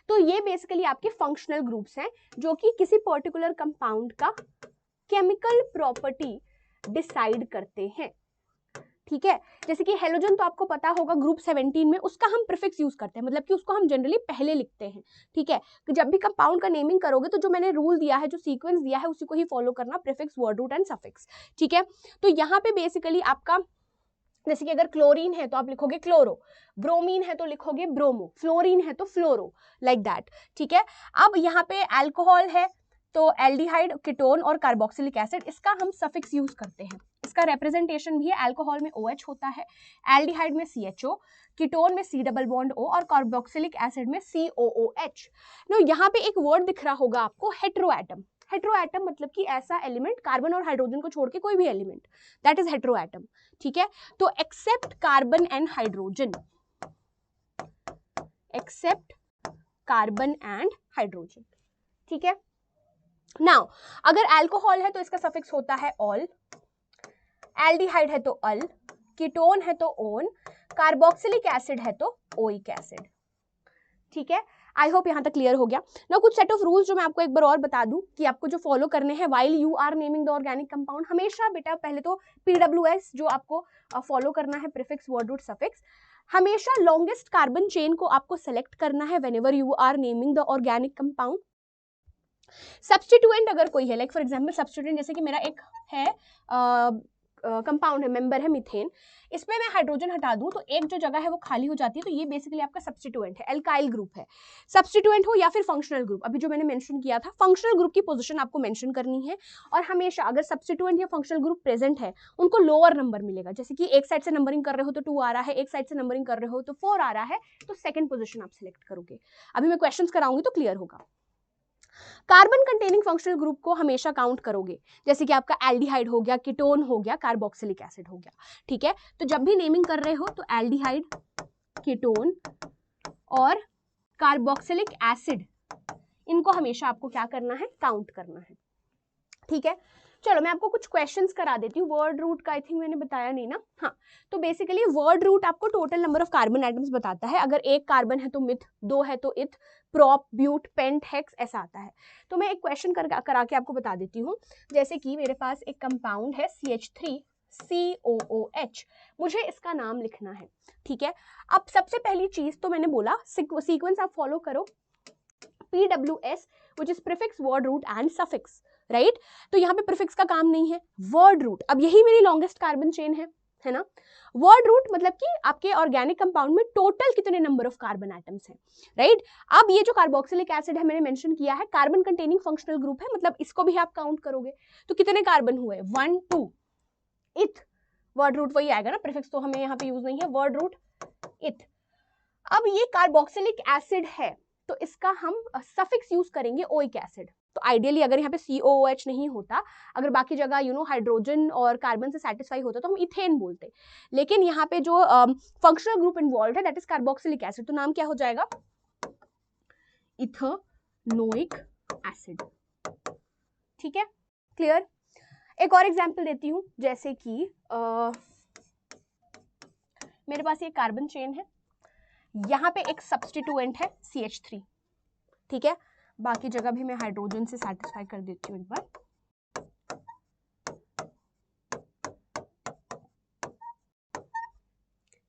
तो ये बेसिकली आपके फंक्शनल ग्रुप्स हैं जो कि किसी पर्टिकुलर कंपाउंड का केमिकल प्रॉपर्टी डिसाइड करते हैं, ठीक है। जैसे कि हेलोजन तो आपको पता होगा ग्रुप 17 में, उसका हम प्रीफिक्स यूज करते हैं, मतलब कि उसको हम जनरली पहले लिखते हैं, ठीक है। तो जब भी कंपाउंड का नेमिंग करोगे तो जो मैंने रूल दिया है, जो सीक्वेंस दिया है, उसी को ही फॉलो करना, prefix, word root and suffix, ठीक है। तो यहाँ पे बेसिकली आपका जैसे कि अगर क्लोरीन है तो आप लिखोगे क्लोरो, ब्रोमीन है तो लिखोगे ब्रोमो, फ्लोरीन है तो फ्लोरो, लाइक दैट, ठीक है। अब यहाँ पे अल्कोहल है तो एल्डिहाइड, कीटोन और कार्बोक्सिलिक एसिड, इसका हम सफिक्स यूज करते हैं। इसका रिप्रेजेंटेशन भी है, अल्कोहल में OH होता है, एल्डिहाइड में CHO, कीटोन में C डबल बॉन्ड O और कार्बोक्सिलिक एसिड में COOH। नो यहाँ पे एक वर्ड दिख रहा होगा आपको, हेटेरोएटम। हेटेरोएटम मतलब कि ऐसा एलिमेंट, कार्बन और हाइड्रोजन को छोड़ के कोई भी एलिमेंट, दैट इज हेटेरोएटम, ठीक है। तो except carbon and hydrogen, except carbon and hydrogen, ठीक है। नाउ अगर अल्कोहल है तो इसका सफिक्स होता है ऑल, एल्डिहाइड है तो अल, कीटोन है तो ओन, कार्बोक्सिलिक एसिड है तो ओइक एसिड, ठीक है। आई होप यहां तक क्लियर हो गया ना। कुछ सेट ऑफ रूल्स जो मैं आपको एक बार और बता दूं कि आपको जो फॉलो करने हैं while you are naming the organic compound. हमेशा बेटा पहले तो PWS जो आपको फॉलो करना है, प्रीफिक्स, वर्ड रूट, सफिक्स, हमेशा लॉन्गेस्ट कार्बन चेन को आपको सेलेक्ट करना है whenever you are naming the organic compound. Substituent अगर कोई है, लाइक फॉर एग्जांपल सब्स्टिट्यूएंट जैसे कि मेरा एक है कंपाउंड है, मेंबर है मीथेन, इसमें मैं हाइड्रोजन हटा दूं तो एक जो जगह है वो खाली हो जाती है, तो ये बेसिकली आपका सब्स्टिट्यूएंट है, एल्काइल ग्रुप है। सब्स्टिट्यूएंट हो या फिर फंक्शनल ग्रुप, अभी जो मैंने मेंशन किया था, फंक्शनल ग्रुप की पोजीशन आपको मेंशन करनी है, और हमेशा अगर सब्स्टिट्यूएंट या फंक्शनल ग्रुप प्रेजेंट है उनको लोअर नंबर मिलेगा। जैसे कि एक साइड से नंबरिंग कर रहे हो तो 2 आ रहा है, एक साइड से नंबरिंग कर रहे हो तो 4 आ रहा है, तो सेकंड पोजीशन आप सिलेक्ट करोगे। अभी मैं क्वेश्चंस कराऊंगी तो क्लियर होगा। कार्बन कंटेनिंग फंक्शनल ग्रुप को हमेशा काउंट करोगे, जैसे कि आपका एल्डिहाइड हो गया, कीटोन हो गया, कार्बोक्सिलिक एसिड हो गया, ठीक है। तो जब भी नेमिंग कर रहे हो तो एल्डिहाइड, कीटोन और कार्बोक्सिलिक एसिड, इनको हमेशा आपको क्या करना है, काउंट करना है, ठीक है। चलो मैं आपको कुछ क्वेश्चंस करा देती हूँ। वर्ड रूट का आई थिंक मैंने बताया नहीं ना, हाँ। तो बेसिकली वर्ड रूट आपको total number of carbon atoms बताता है। अगर एक कार्बन है तो मिथ, 2 है तो इथ, प्रोप, ब्यूट, पेंट, हेक्स, ऐसा आता है। तो मैं एक क्वेश्चन करा के आपको बता देती हूँ। जैसे कि मेरे पास एक कंपाउंड है CH3COOH, मुझे इसका नाम लिखना है, ठीक है। अब सबसे पहली चीज तो मैंने बोला सीक्वेंस आप फॉलो करो, PWS which is prefix, word root and suffix, right. तो यहाँ पे प्रीफिक्स का काम नहीं है, वर्ड रूट, अब यही मेरी लॉन्गेस्ट कार्बन चेन है ना। वर्ड रूट मतलब कि आपके ऑर्गेनिक कंपाउंड में टोटल कितने नंबर ऑफ कार्बन एटम्स हैं, राइट। अब ये जो कार्बोक्सिलिक एसिड है मैंने मेंशन किया है, कार्बन कंटेनिंग फंक्शनल ग्रुप है, मतलब इसको भी आप काउंट करोगे तो कितने कार्बन हुए, 1 2, इथ, वर्ड रूट वही आएगा ना, प्रीफिक्स तो हमें यहाँ पे यूज नहीं है, वर्ड रूट इथ। अब ये कार्बोक्सिलिक एसिड है तो इसका हम सफिक्स यूज करेंगे ओइक एसिड। तो आइडियली अगर यहाँ पे COOH नहीं होता, अगर बाकी जगह हाइड्रोजन और कार्बन से सेटिस्फाई होता तो हम इथेन बोलते, लेकिन यहाँ पे जो फंक्शनल ग्रुप इन्वॉल्व है दैट इज कार्बोक्सिलिक एसिड, तो नाम क्या हो जाएगा, इथेनोइक एसिड, ठीक है, क्लियर। एक और एग्जांपल देती हूँ, जैसे कि मेरे पास ये कार्बन चेन है, यहाँ पे एक सब्स्टिट्यूएंट है CH3, ठीक है। बाकी जगह भी मैं हाइड्रोजन से सेटिस्फाई कर देती हूँ एक बार।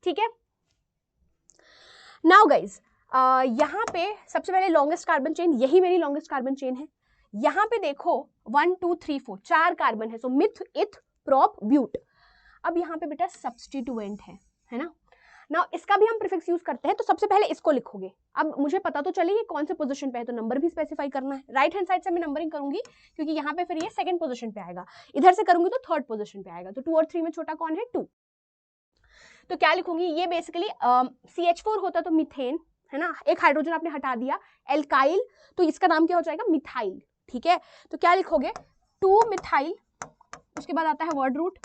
ठीक है, नाउ गाइज यहाँ पे सबसे पहले लॉन्गेस्ट कार्बन चेन, यही मेरी लॉन्गेस्ट कार्बन चेन है। यहाँ पे देखो 1 2 3 4 4 कार्बन है, सो मिथ, इथ, प्रोप, ब्यूट। अब यहाँ पे बेटा सब्स्टिट्यूएंट है ना। नाउ इसका भी हम प्रीफिक्स यूज करते हैं, तो सबसे पहले इसको लिखोगे। अब मुझे पता तो चले ये कौन से पोजीशन पे है, तो नंबर भी स्पेसिफाई करना है। राइट हैंड साइड से मैं नंबरिंग करूंगी क्योंकि यहाँ पे फिर ये सेकंड पोजीशन पे आएगा, इधर से करूंगी तो थर्ड पोजीशन पे आएगा, तो 2 और 3 में छोटा कौन है, 2। तो क्या लिखूंगी, ये बेसिकली CH4 होता तो मीथेन है ना, एक हाइड्रोजन आपने हटा दिया, एल्काइल, तो इसका नाम क्या हो जाएगा, मिथाइल, ठीक है। तो क्या लिखोगे, 2 मिथाइल, उसके बाद आता है word root,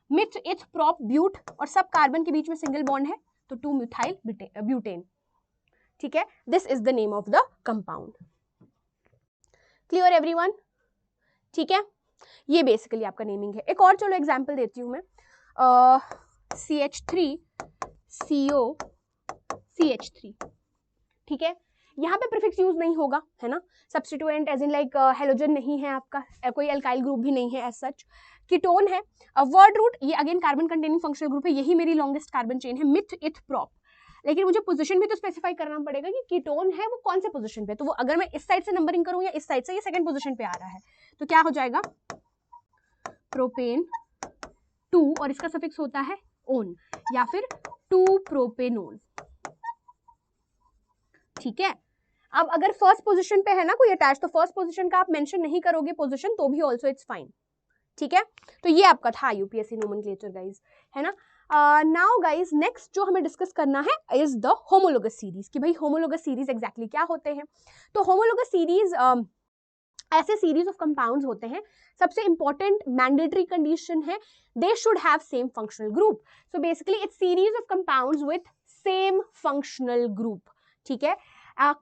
myth, eth, prop, ब्यूट, और सब कार्बन के बीच में सिंगल बॉन्ड है तो 2 मिथाइल ब्यूटेन, ठीक है। This is the name of the compound. Clear everyone, ठीक है। ये बेसिकली आपका नेमिंग है। एक और चलो एग्जांपल देती हूं मैं, CH3CO CH3, ठीक है। यहाँ पे प्रीफिक्स यूज नहीं होगा, है ना। Substituent as in like halogen नहीं है आपका, कोई अल्काइल ग्रुप भी नहीं है एज सच। कीटोन है। वर्ड रूट, ये again carbon containing functional group है, यही मेरी लॉन्गेस्ट कार्बन चेन है, मिथ इथ प्रोप। लेकिन मुझे पोजीशन भी तो स्पेसिफाई करना पड़ेगा कि कीटोन है वो कौन से पोजीशन पे, तो वो अगर मैं इस साइड से नंबरिंग करूं या इस साइड से, ये सेकंड पोजीशन पे आ रहा है, तो क्या हो जाएगा प्रोपेन 2 और इसका सफिक्स होता है ओन, या फिर 2 प्रोपेनोन। ठीक है। अब अगर फर्स्ट पोजीशन पे है ना कोई अटैच, तो फर्स्ट पोजीशन का आप मेंशन नहीं करोगे पोजीशन तो भी ऑल्सो इट्स फाइन। ठीक है, तो ये आपका था यूपीएससी नोमेनक्लेचर गाइज, है ना। नाउ गाइज नेक्स्ट जो हमें डिस्कस करना है इज द होमोलोगस सीरीज, कि भाई होमोलोगस सीरीज एग्जैक्टली क्या होते हैं। तो होमोलोगस सीरीज ऐसे सीरीज ऑफ कंपाउंड्स होते हैं, सबसे इंपॉर्टेंट मैंडेटरी कंडीशन है they should have same functional group. So basically it's series of compounds with same functional group. ठीक है।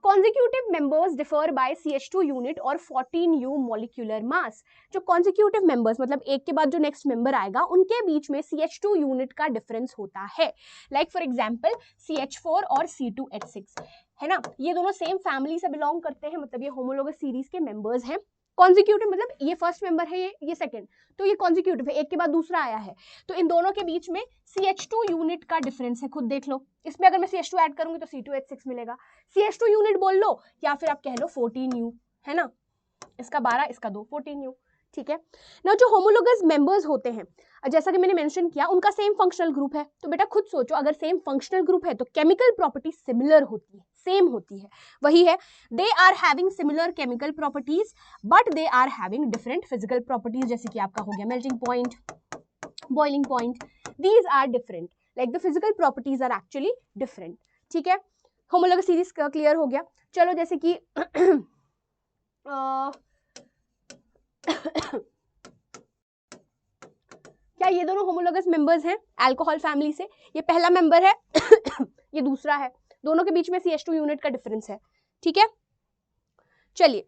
consecutive members differ by CH2 unit और 14U molecular mass। जो consecutive members मतलब एक के बाद जो next member आएगा उनके बीच में CH2 unit का difference होता है। like for example CH4 और C2H6, है ना, ये दोनों same family से belong करते हैं, मतलब ये homologous series के members हैं। कॉन्जिक्यूटिव मतलब ये फर्स्ट मेंबर है, ये सेकंड, तो ये कॉन्जिक्यूटिव है, एक के बाद दूसरा आया है, तो इन दोनों के बीच में CH2 यूनिट का डिफरेंस है, खुद देख लो। इसमें अगर मैं CH2 ऐड करूंगी तो C2H6 मिलेगा, CH2 यूनिट बोल लो या फिर आप कह लो 14U, है ना, इसका 12 इसका 2 14U। ठीक है ना। जो होमोलोगस मेंबर्स होते हैं जैसा कि मैंने मेंशन किया उनका सेम फंक्शनल ग्रुप है, तो बेटा खुद सोचो अगर सेम फंक्शनल ग्रुप है तो केमिकल प्रॉपर्टी सिमिलर होती है, सेम होती है, वही है they are having similar chemical properties but they are having different physical properties, जैसे कि आपका हो गया melting point, boiling point, these are different, like the physical properties are actually different. ठीक है, होमोलोगस सीरीज क्लियर हो गया। चलो जैसे कि क्या ये दोनों होमोलोगस मेंबर्स हैं अल्कोहल फैमिली से, ये पहला मेंबर है ये दूसरा है, दोनों के बीच में CH2 यूनिट का डिफरेंस है। ठीक है, चलिए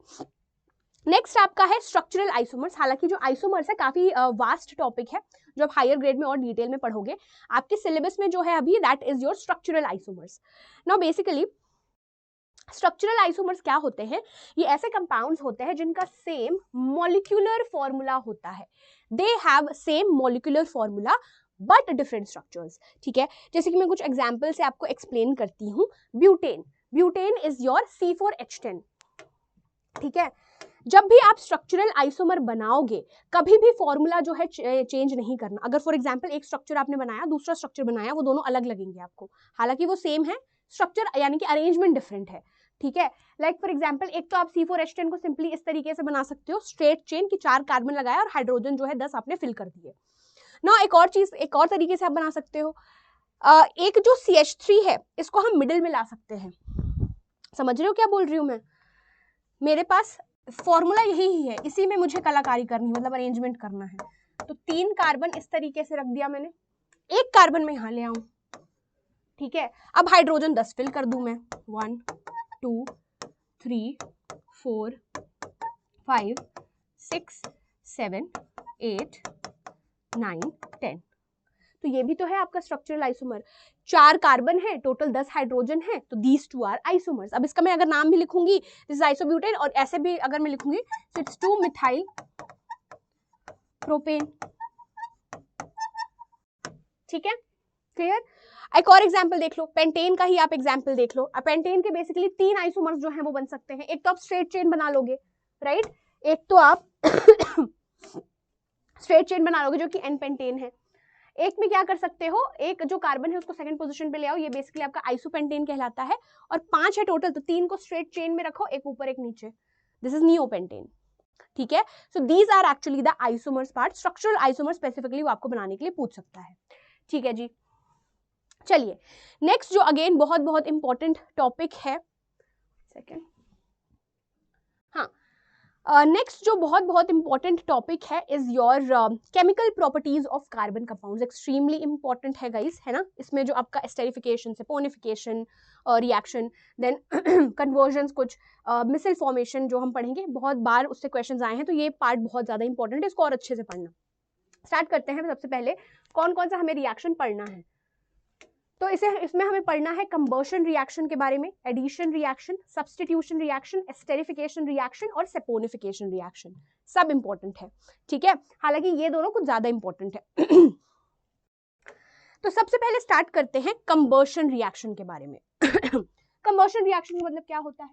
नेक्स्ट आपका है स्ट्रक्चरल आइसोमर्स। हालांकि जो आइसोमर्स है काफी वास्ट टॉपिक है, जो आप हायर ग्रेड में और डिटेल में पढ़ोगे, आपके सिलेबस में जो है अभी that is your structural isomers. Now basically structural isomers क्या होते हैं, ये ऐसे कंपाउंड्स होते हैं जिनका सेम मॉलिक्यूलर फॉर्मूला होता है, they have same molecular formula but different structures. ठीक है, जैसे कि मैं कुछ एग्जांपल से आपको एक्सप्लेन करती हूँ। Butane, butane is your C4H10। ठीक है, जब भी आप स्ट्रक्चरल आइसोमर बनाओगे कभी भी फॉर्मूला जो है चेंज नहीं करना। अगर फॉर एग्जांपल एक स्ट्रक्चर आपने बनाया दूसरा स्ट्रक्चर बनाया, वो दोनों अलग लगेंगे आपको, हालांकि वो सेम है, स्ट्रक्चर यानी कि अरेंजमेंट डिफरेंट है। ठीक है, लाइक फॉर एग्जांपल एक तो आप C4H10 को सिंपली इस तरीके से बना सकते हो, स्ट्रेट चेन की 4 कार्बन लगाया और हाइड्रोजन जो है 10 आपने फिल कर दिए ना। एक और चीज, एक और तरीके से आप बना सकते हो, एक जो CH3 है इसको हम मिडिल में ला सकते हैं। समझ रहे हो क्या बोल रही हूं मैं? मेरे पास फॉर्मूला यही ही है, इसी में मुझे कलाकारी करनी है, मतलब अरेंजमेंट करना है। तो 3 कार्बन इस तरीके से रख दिया मैंने, एक कार्बन में यहां ले आऊं। ठीक है, अब हाइड्रोजन 10 फिल कर दूं मैं, 1 2 3 4 5 6 7 8 9 10। तो ये भी तो है आपका स्ट्रक्चरल आइसोमर, 4 कार्बन है, टोटल 10 हाइड्रोजन है, तो दीज 2 आर आइसोमर्स। अब इसका मैं अगर नाम भी लिखूंगी दिस इज आइसोब्यूटेन, और ऐसे भी अगर मैं लिखूंगी तो इट्स 2 मिथाइल प्रोपेन। ठीक है, क्लियर। एक और एग्जांपल देख लो, पेंटेन का ही आप एग्जांपल देख लो। पेंटेन के बेसिकली 3 आइसोमर्स जो हैं वो बन सकते हैं। एक तो आप स्ट्रेट चेन बना लोगे, राइट, एक तो आप स्ट्रेट चेन बना लोगे जो कि एन पेंटेन है। एक में क्या कर सकते हो, एक जो कार्बन है उसको सेकंड पोजीशन पे ले आओ, ये बेसिकली आपका आइसोपेंटेन कहलाता है, और 5 है टोटल, तो 3 को स्ट्रेट चेन में रखो, एक ऊपर एक नीचे, दिस इज नियोपेंटेन। ठीक है, so these are actually the isomers part. Structural isomer specifically वो आपको बनाने के लिए पूछ सकता है। ठीक है जी, चलिए नेक्स्ट जो अगेन बहुत बहुत इंपॉर्टेंट टॉपिक है, सेकेंड, हाँ, नेक्स्ट जो बहुत बहुत इंपॉर्टेंट टॉपिक है is your chemical properties of carbon compounds. Extremely important है गाइस, है ना। इसमें जो आपका esterification, saponification, reaction, then conversions, कुछ मिसल फॉर्मेशन जो हम पढ़ेंगे, बहुत बार उससे क्वेश्चंस आए हैं, तो ये पार्ट बहुत ज्यादा इंपॉर्टेंट है, इसको और अच्छे से पढ़ना। स्टार्ट करते हैं। सबसे पहले कौन कौन सा हमें रिएक्शन पढ़ना है। तो इसमें हमें पढ़ना है कंबर्शन रिएक्शन के बारे में, addition reaction, substitution reaction, esterification reaction और सेपोनिफिकेशन रिएक्शन, सब इंपॉर्टेंट है, ठीक है। हालांकि ये दोनों कुछ ज्यादा इंपॉर्टेंट है। तो सबसे पहले स्टार्ट करते हैं कंबर्शन रिएक्शन के बारे में। कंबर्शन रिएक्शन का मतलब क्या होता है?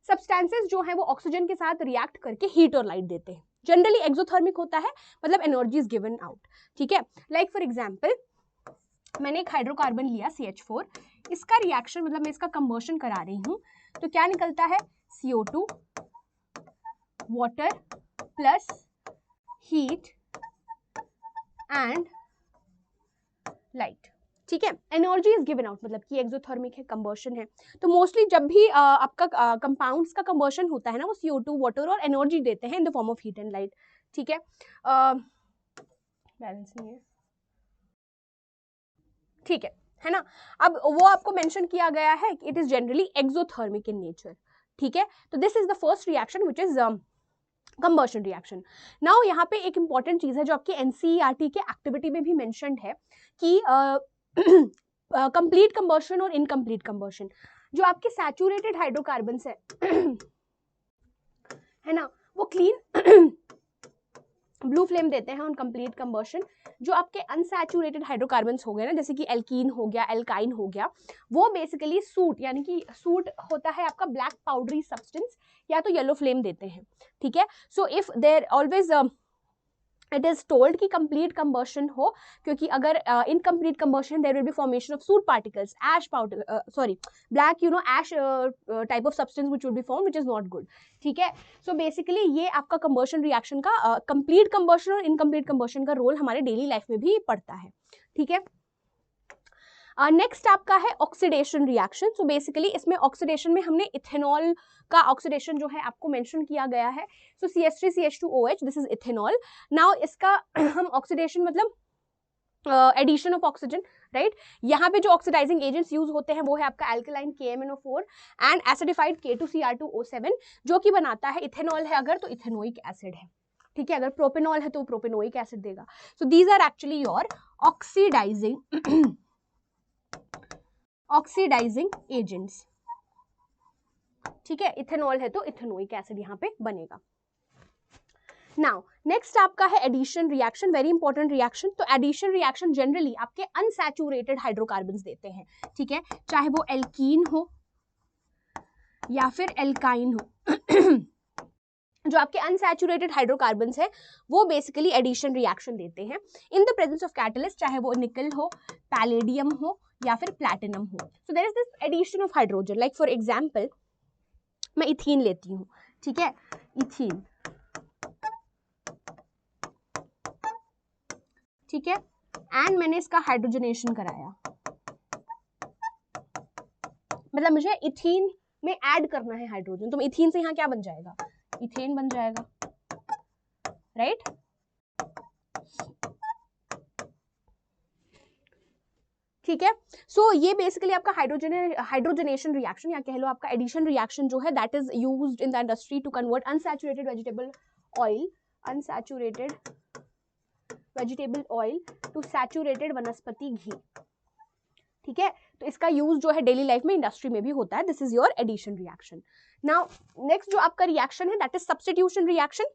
सब्सटेंसेस जो है वो ऑक्सीजन के साथ रिएक्ट करके हीट और लाइट देते हैं। जनरली एक्सोथर्मिक होता है, मतलब एनर्जी इज गिवन आउट, ठीक है। लाइक फॉर एग्जांपल मैंने एक हाइड्रोकार्बन लिया CH4, इसका रिएक्शन मतलब मैं इसका कंबर्शन करा रही हूं, तो क्या निकलता है? CO2, water plus heat and light, ठीक है। एनर्जी इज गिवन आउट, मतलब कि एक्सोथर्मिक है, कंबर्शन है। तो मोस्टली जब भी आपका कंपाउंड्स का कंबर्शन होता है ना, वो CO2, वाटर और एनर्जी देते हैं in the form of heat and light, ठीक है। बैलेंस नहीं है, ठीक है ना। अब वो आपको मेंशन किया गया है कि it is generally exothermic in nature, ठीक है। तो this is the first reaction which is combustion reaction. Now यहाँ पे एक इंपॉर्टेंट चीज है जो आपके NCERT के एक्टिविटी में भी मेंशन्ड है कि कंप्लीट कंबर्शन और इनकम्प्लीट कंबर्शन। जो आपके सैचुरेटेड हाइड्रोकार्बन्स है ना, वो क्लीन ब्लू फ्लेम देते हैं ऑन कंप्लीट कंबर्शन। जो आपके अनसैचुरेटेड हाइड्रोकार्बन्स हो गए ना, जैसे कि एल्कीन हो गया, एल्काइन हो गया, वो बेसिकली सूट, यानी कि सूट होता है आपका ब्लैक पाउडरी सब्सटेंस, या तो येलो फ्लेम देते हैं, ठीक है। So if there always it is told कि कंप्लीट कंबर्शन हो, क्योंकि अगर incomplete combustion there will be formation of soot particles, ash powder, sorry black ash type of substance which will be form, which is not good, ठीक है। So basically ये आपका combustion reaction का complete combustion और incomplete combustion का role हमारे daily life में भी पड़ता है, ठीक है। नेक्स्ट आपका है ऑक्सीडेशन रिएक्शन। सो बेसिकली इसमें ऑक्सीडेशन में हमने इथेनॉल का ऑक्सीडेशन जो है आपको मेंशन किया गया है। सो CH3CH2OH, this is ethanol. Now इसका हम ऑक्सीडेशन मतलब एडिशन ऑफ ऑक्सीजन, राइट। यहाँ पे जो ऑक्सीडाइजिंग एजेंट्स यूज होते हैं वो है आपका alkaline KMNO4 and acidified K2Cr2O7, जो कि बनाता है इथेनॉल है अगर तो इथेनोइक एसिड है, ठीक है। अगर प्रोपेनॉल है तो प्रोपेनोइक एसिड देगा। So these are actually your oxidising agents, ठीक है। इथेनॉल है तो इथेनोइक एसिड यहाँ पे बनेगा। नाउ नेक्स्ट आपका है addition reaction, very important reaction. तो एडिशन रिएक्शन जनरली आपके अनसैचुरेटेड हाइड्रोकार्बन्स देते हैं, ठीक है, चाहे वो एल्कीन हो या फिर एल्काइन हो। जो आपके अनसैचुरेटेड हाइड्रोकार्बन्स है वो बेसिकली एडिशन रिएक्शन देते हैं in the presence of catalyst, चाहे वो निकल हो, पैलेडियम हो या फिर प्लैटिनम हो। So there is this addition of hydrogen. Like for example मैं इथीन लेती हूँ, ठीक है, इथीन, ठीक है, एंड मैंने इसका हाइड्रोजनेशन कराया, मतलब मुझे इथीन में ऐड करना है हाइड्रोजन, तो इथीन से यहाँ क्या बन जाएगा? इथेन बन जाएगा, राइट। ठीक है। सो ये बेसिकली आपका हाइड्रोजनेशन रिएक्शन या कह लो आपका एडिशन रिएक्शन जो है that is used in the industry to convert unsaturated vegetable oil to saturated vanaspati ghee, ठीक है। तो इसका यूज जो है डेली लाइफ में, इंडस्ट्री में भी होता है। This is your addition reaction. Now next जो आपका रिएक्शन है that is substitution reaction.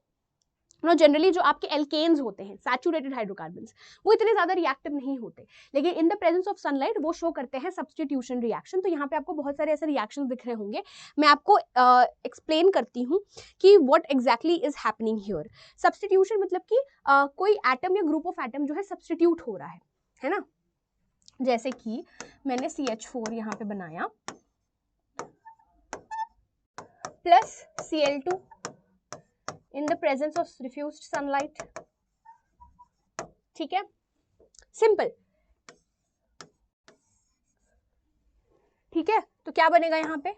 No generally जो आपके एल्केन्स होते हैं, सैचुरेटेड हाइड्रोकार्बन्स, वो इतने ज्यादा रिएक्टिव नहीं होते, लेकिन in the presence of sunlight वो शो करते हैं सब्स्टिट्यूशन रिएक्शन। तो यहाँ पे आपको बहुत सारे ऐसे रिएक्शंस दिख रहे होंगे, मैं आपको एक्सप्लेन करती हूँ कि what exactly is happening here. Substitution मतलब कि कोई एटम या ग्रुप ऑफ एटम जो है सब्स्टिट्यूट हो रहा है ना। जैसे कि मैंने CH4 यहाँ पे बनाया plus Cl2 in the presence of diffused sunlight, ठीक है, सिंपल, ठीक है। तो क्या बनेगा यहाँ पे?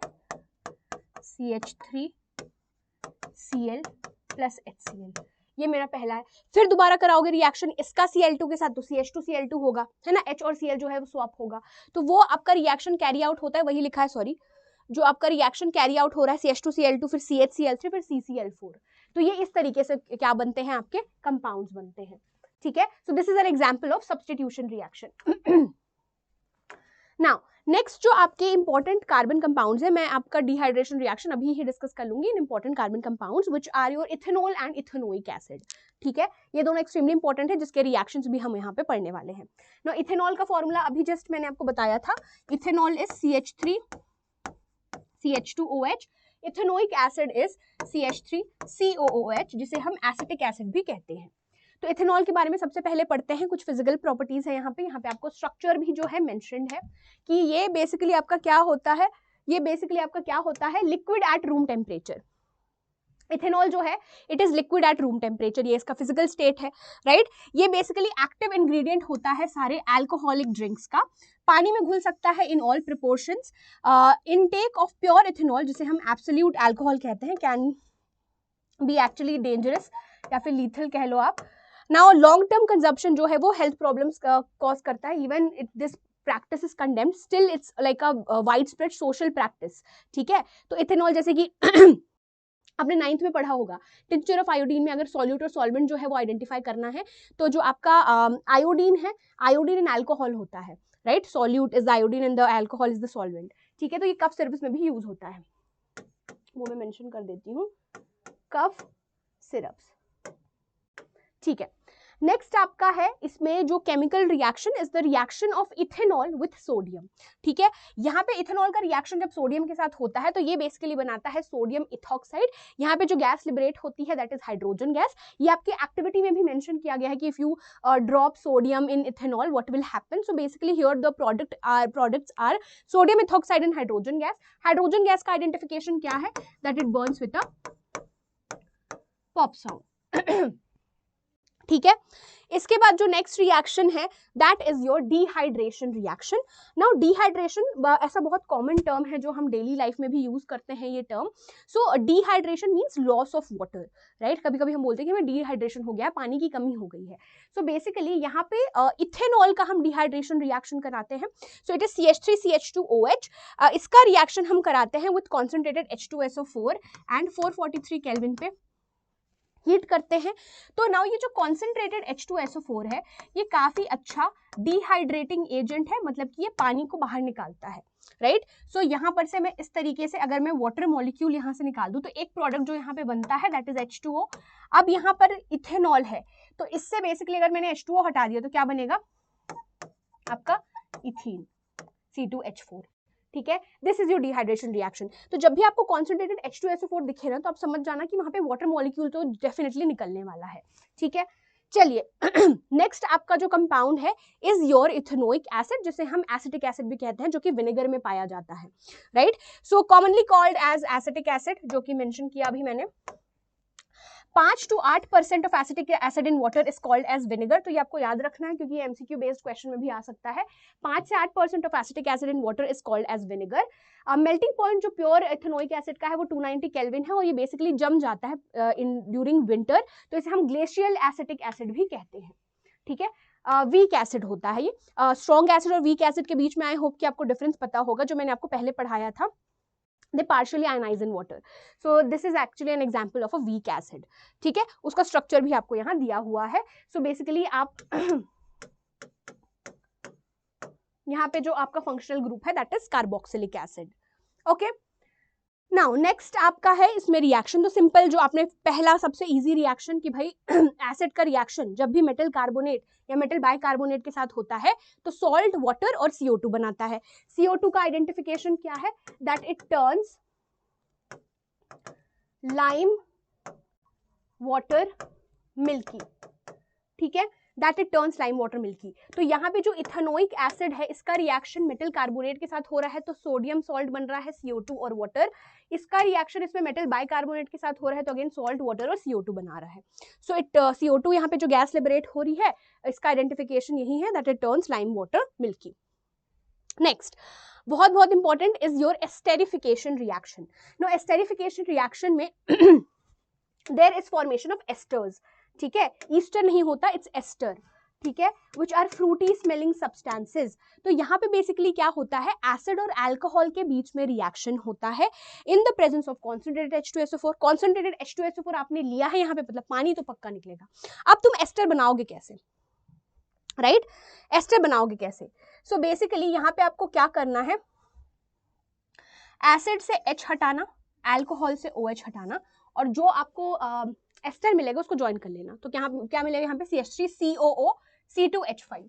CH3Cl प्लस HCl, ये मेरा पहला है। फिर दोबारा कराओगे रिएक्शन इसका Cl2 के साथ तो CH2Cl2 होगा, है ना, H और Cl जो है वो स्वैप होगा, तो वो आपका रिएक्शन कैरी आउट होता है, वही लिखा है, सॉरी, जो आपका रिएक्शन कैरी आउट हो रहा है CH2Cl2 फिर CHCl3 फिर CCl4। तो ये इस तरीके से क्या बनते हैं, आपके कंपाउंड्स बनते हैं, ठीक है। So this is an example of substitution reaction. Now next जो आपके इंपॉर्टेंट कार्बन कंपाउंड्स है, मैं आपका डिहाइड्रेशन रिएक्शन अभी ही डिस्कस कर लूंगी in important carbon compounds which are your ethanol and ethanoic acid. ठीक है, ये दोनों एक्सट्रीमली इंपॉर्टेंट है जिसके रिएक्शंस भी हम यहाँ पे पढ़ने वाले हैं। नाउ इथेनॉल का फॉर्मूला अभी जस्ट मैंने आपको बताया था, ethanol is CH3 CH2OH, ethanoic acid is CH3 COOH, जिसे हम एसिटिक एसिड भी कहते हैं। तो इथेनॉल के बारे में सबसे पहले पढ़ते हैं, कुछ फिजिकल प्रॉपर्टीज है यहाँ पे आपको स्ट्रक्चर भी जो है मेंशन्ड है कि ये बेसिकली आपका क्या होता है, liquid at room temperature. Ethanol जो है it is liquid at room temperature, ये इसका फिजिकल स्टेट है, राइट। ये बेसिकली एक्टिव इंग्रेडिएंट होता है सारे अल्कोहलिक ड्रिंक्स का, पानी में घुल सकता है in all proportions. Intake of pure ethanol, जिसे हम एब्सोल्यूट अल्कोहल कहते हैं, कैन बी एक्चुअली डेंजरस या फिर लीथल कह लो आप। नाउ लॉन्ग टर्म कंजप्शन जो है वो हेल्थ प्रॉब्लम्स कॉज करता है, even this practice is condemned, still it's like a widespread social practice। ठीक है, तो इथेनॉल जैसे कि आपने 9th में पढ़ा होगा, टिंचर ऑफ आयोडीन में अगर सॉल्यूट और सॉल्वेंट जो है वो आइडेंटिफाई करना है, तो जो आपका आयोडीन है, आयोडीन इन अल्कोहल होता है, right. Solute is iodine and the alcohol is the solvent. ठीक है, तो ये कफ सिरप्स में भी यूज होता है, वो मैं मेंशन कर देती हूँ, कफ सिरप्स। ठीक है, नेक्स्ट आपका है इसमें जो chemical reaction is the reaction of ethanol with sodium. ठीक है, यहाँ पे इथेनॉल का रिएक्शन जब सोडियम के साथ होता है तो ये बेसिकली बनाता है सोडियम इथॉक्साइड। यहाँ पे जो गैस लिबरेट होती है दैट इज हाइड्रोजन गैस। ये आपकी एक्टिविटी में भी मेंशन किया गया है कि if you drop sodium in ethanol what will happen. So basically here the products are sodium ethoxide and hydrogen gas. Hydrogen gas का आइडेंटिफिकेशन क्या है, that it burns with a pop sound. ठीक है, इसके बाद जो नेक्स्ट रिएक्शन है that is your dehydration reaction. Now dehydration ऐसा बहुत कॉमन टर्म है जो हम डेली लाइफ में भी यूज करते हैं ये term. So dehydration means loss of water, right. कभी कभी हम बोलते हैं कि हमें डिहाइड्रेशन हो गया, पानी की कमी हो गई है। सो बेसिकली यहाँ पे इथेनॉल का हम डिहाइड्रेशन रिएक्शन कराते हैं। So it is CH3 CH2OH। इसका रिएक्शन हम कराते हैं with concentrated H2SO4 and 443 kelvin पे हीट करते हैं। तो नाउ ये जो कॉन्सेंट्रेटेड H2SO4 है ये काफी अच्छा डिहाइड्रेटिंग एजेंट है, मतलब कि ये पानी को बाहर निकालता है, राइट। सो यहाँ पर से मैं इस तरीके से अगर मैं वाटर मॉलिक्यूल यहाँ से निकाल दूं तो एक प्रोडक्ट जो यहाँ पे बनता है दैट इज H2O। अब यहाँ पर इथेनॉल है तो इससे बेसिकली अगर मैंने H2O हटा दिया तो क्या बनेगा आपका इथीन C2H4। ठीक है, this is your dehydration reaction. तो जब भी आपको कॉन्सेंट्रेटेड H2SO4 दिखे ना तो आप समझ जाना कि वहां पे वाटर मॉलिक्यूल तो डेफिनेटली निकलने वाला है। ठीक है, चलिए नेक्स्ट आपका जो कंपाउंड है इज योर इथेनोइक एसिड, जिसे हम एसिटिक एसिड भी कहते हैं, जो कि विनेगर में पाया जाता है, right. So commonly called as acetic acid, जो कि मेंशन किया अभी मैंने। 5 to 8% of acetic acid in water is called as vinegar. तो ये आपको याद रखना है क्योंकि ये एमसीक्यू बेस्ड क्वेश्चन में भी आ सकता है। 5 से 8% of acetic acid in water is called as vinegar. Melting point जो प्योर इथेनोइक एसिड का है वो 290 केल्विन है और ये बेसिकली जम जाता है इन ड्यूरिंग विंटर, तो इसे हम ग्लेशियल एसिटिक एसिड भी कहते हैं। ठीक है, वीक एसिड होता है ये। स्ट्रॉन्ग एसिड और वीक एसिड के बीच में आई होप कि आपको डिफरेंस पता होगा, जो मैंने आपको पहले पढ़ाया था। They partially ionize in water. So this is actually an example of a weak acid. ठीक है, उसका स्ट्रक्चर भी आपको यहाँ दिया हुआ है। So basically आप यहाँ पे जो आपका फंक्शनल ग्रुप है that is carboxylic acid. Okay, now next आपका है इसमें रिएक्शन। तो सिंपल जो आपने पहला सबसे इजी रिएक्शन कि भाई एसिड का रिएक्शन जब भी मेटल कार्बोनेट या मेटल बाइकार्बोनेट के साथ होता है तो सॉल्ट, वाटर और CO2 बनाता है। CO2 का आइडेंटिफिकेशन क्या है, that it turns lime water milky. ठीक है, that it turns lime water milky. तो यहाँ पे जो इथेनोइक एसिड है इसका रिएक्शन मेटल कार्बोनेट के साथ हो रहा है तो सोडियम सॉल्ट बन रहा है, CO2 और वाटर। इसका रिएक्शन इसमें मेटल बाइकार्बोनेट के साथ हो रहा है तो अगेन सॉल्ट, वाटर और CO2 बना रहा है। सो इट CO2 यहाँ पे जो गैस लिबरेट हो रही है इसका आइडेंटिफिकेशन यही है, that it turns lime water milky. Next बहुत बहुत important is your esterification reaction. No esterification reaction में there is formation of esters. ठीक है, ईस्टर नहीं होता, इट्स एस्टर। ठीक है, which are fruity smelling substances. तो यहाँ पे बेसिकली क्या होता है, एसिड और अल्कोहल के बीच में रिएक्शन होता है in the presence of concentrated H2SO4। Concentrated H2SO4 आपने लिया है यहाँ पे, मतलब पानी तो पक्का निकलेगा। अब तुम एस्टर बनाओगे कैसे, राइट, एस्टर बनाओगे कैसे। सो बेसिकली यहाँ पे आपको क्या करना है, एसिड से H हटाना, अल्कोहल से OH हटाना, और जो आपको एस्टर मिलेगा उसको ज्वाइन कर लेना। तो क्या मिलेगा यहाँ पे CH3COO C2H5,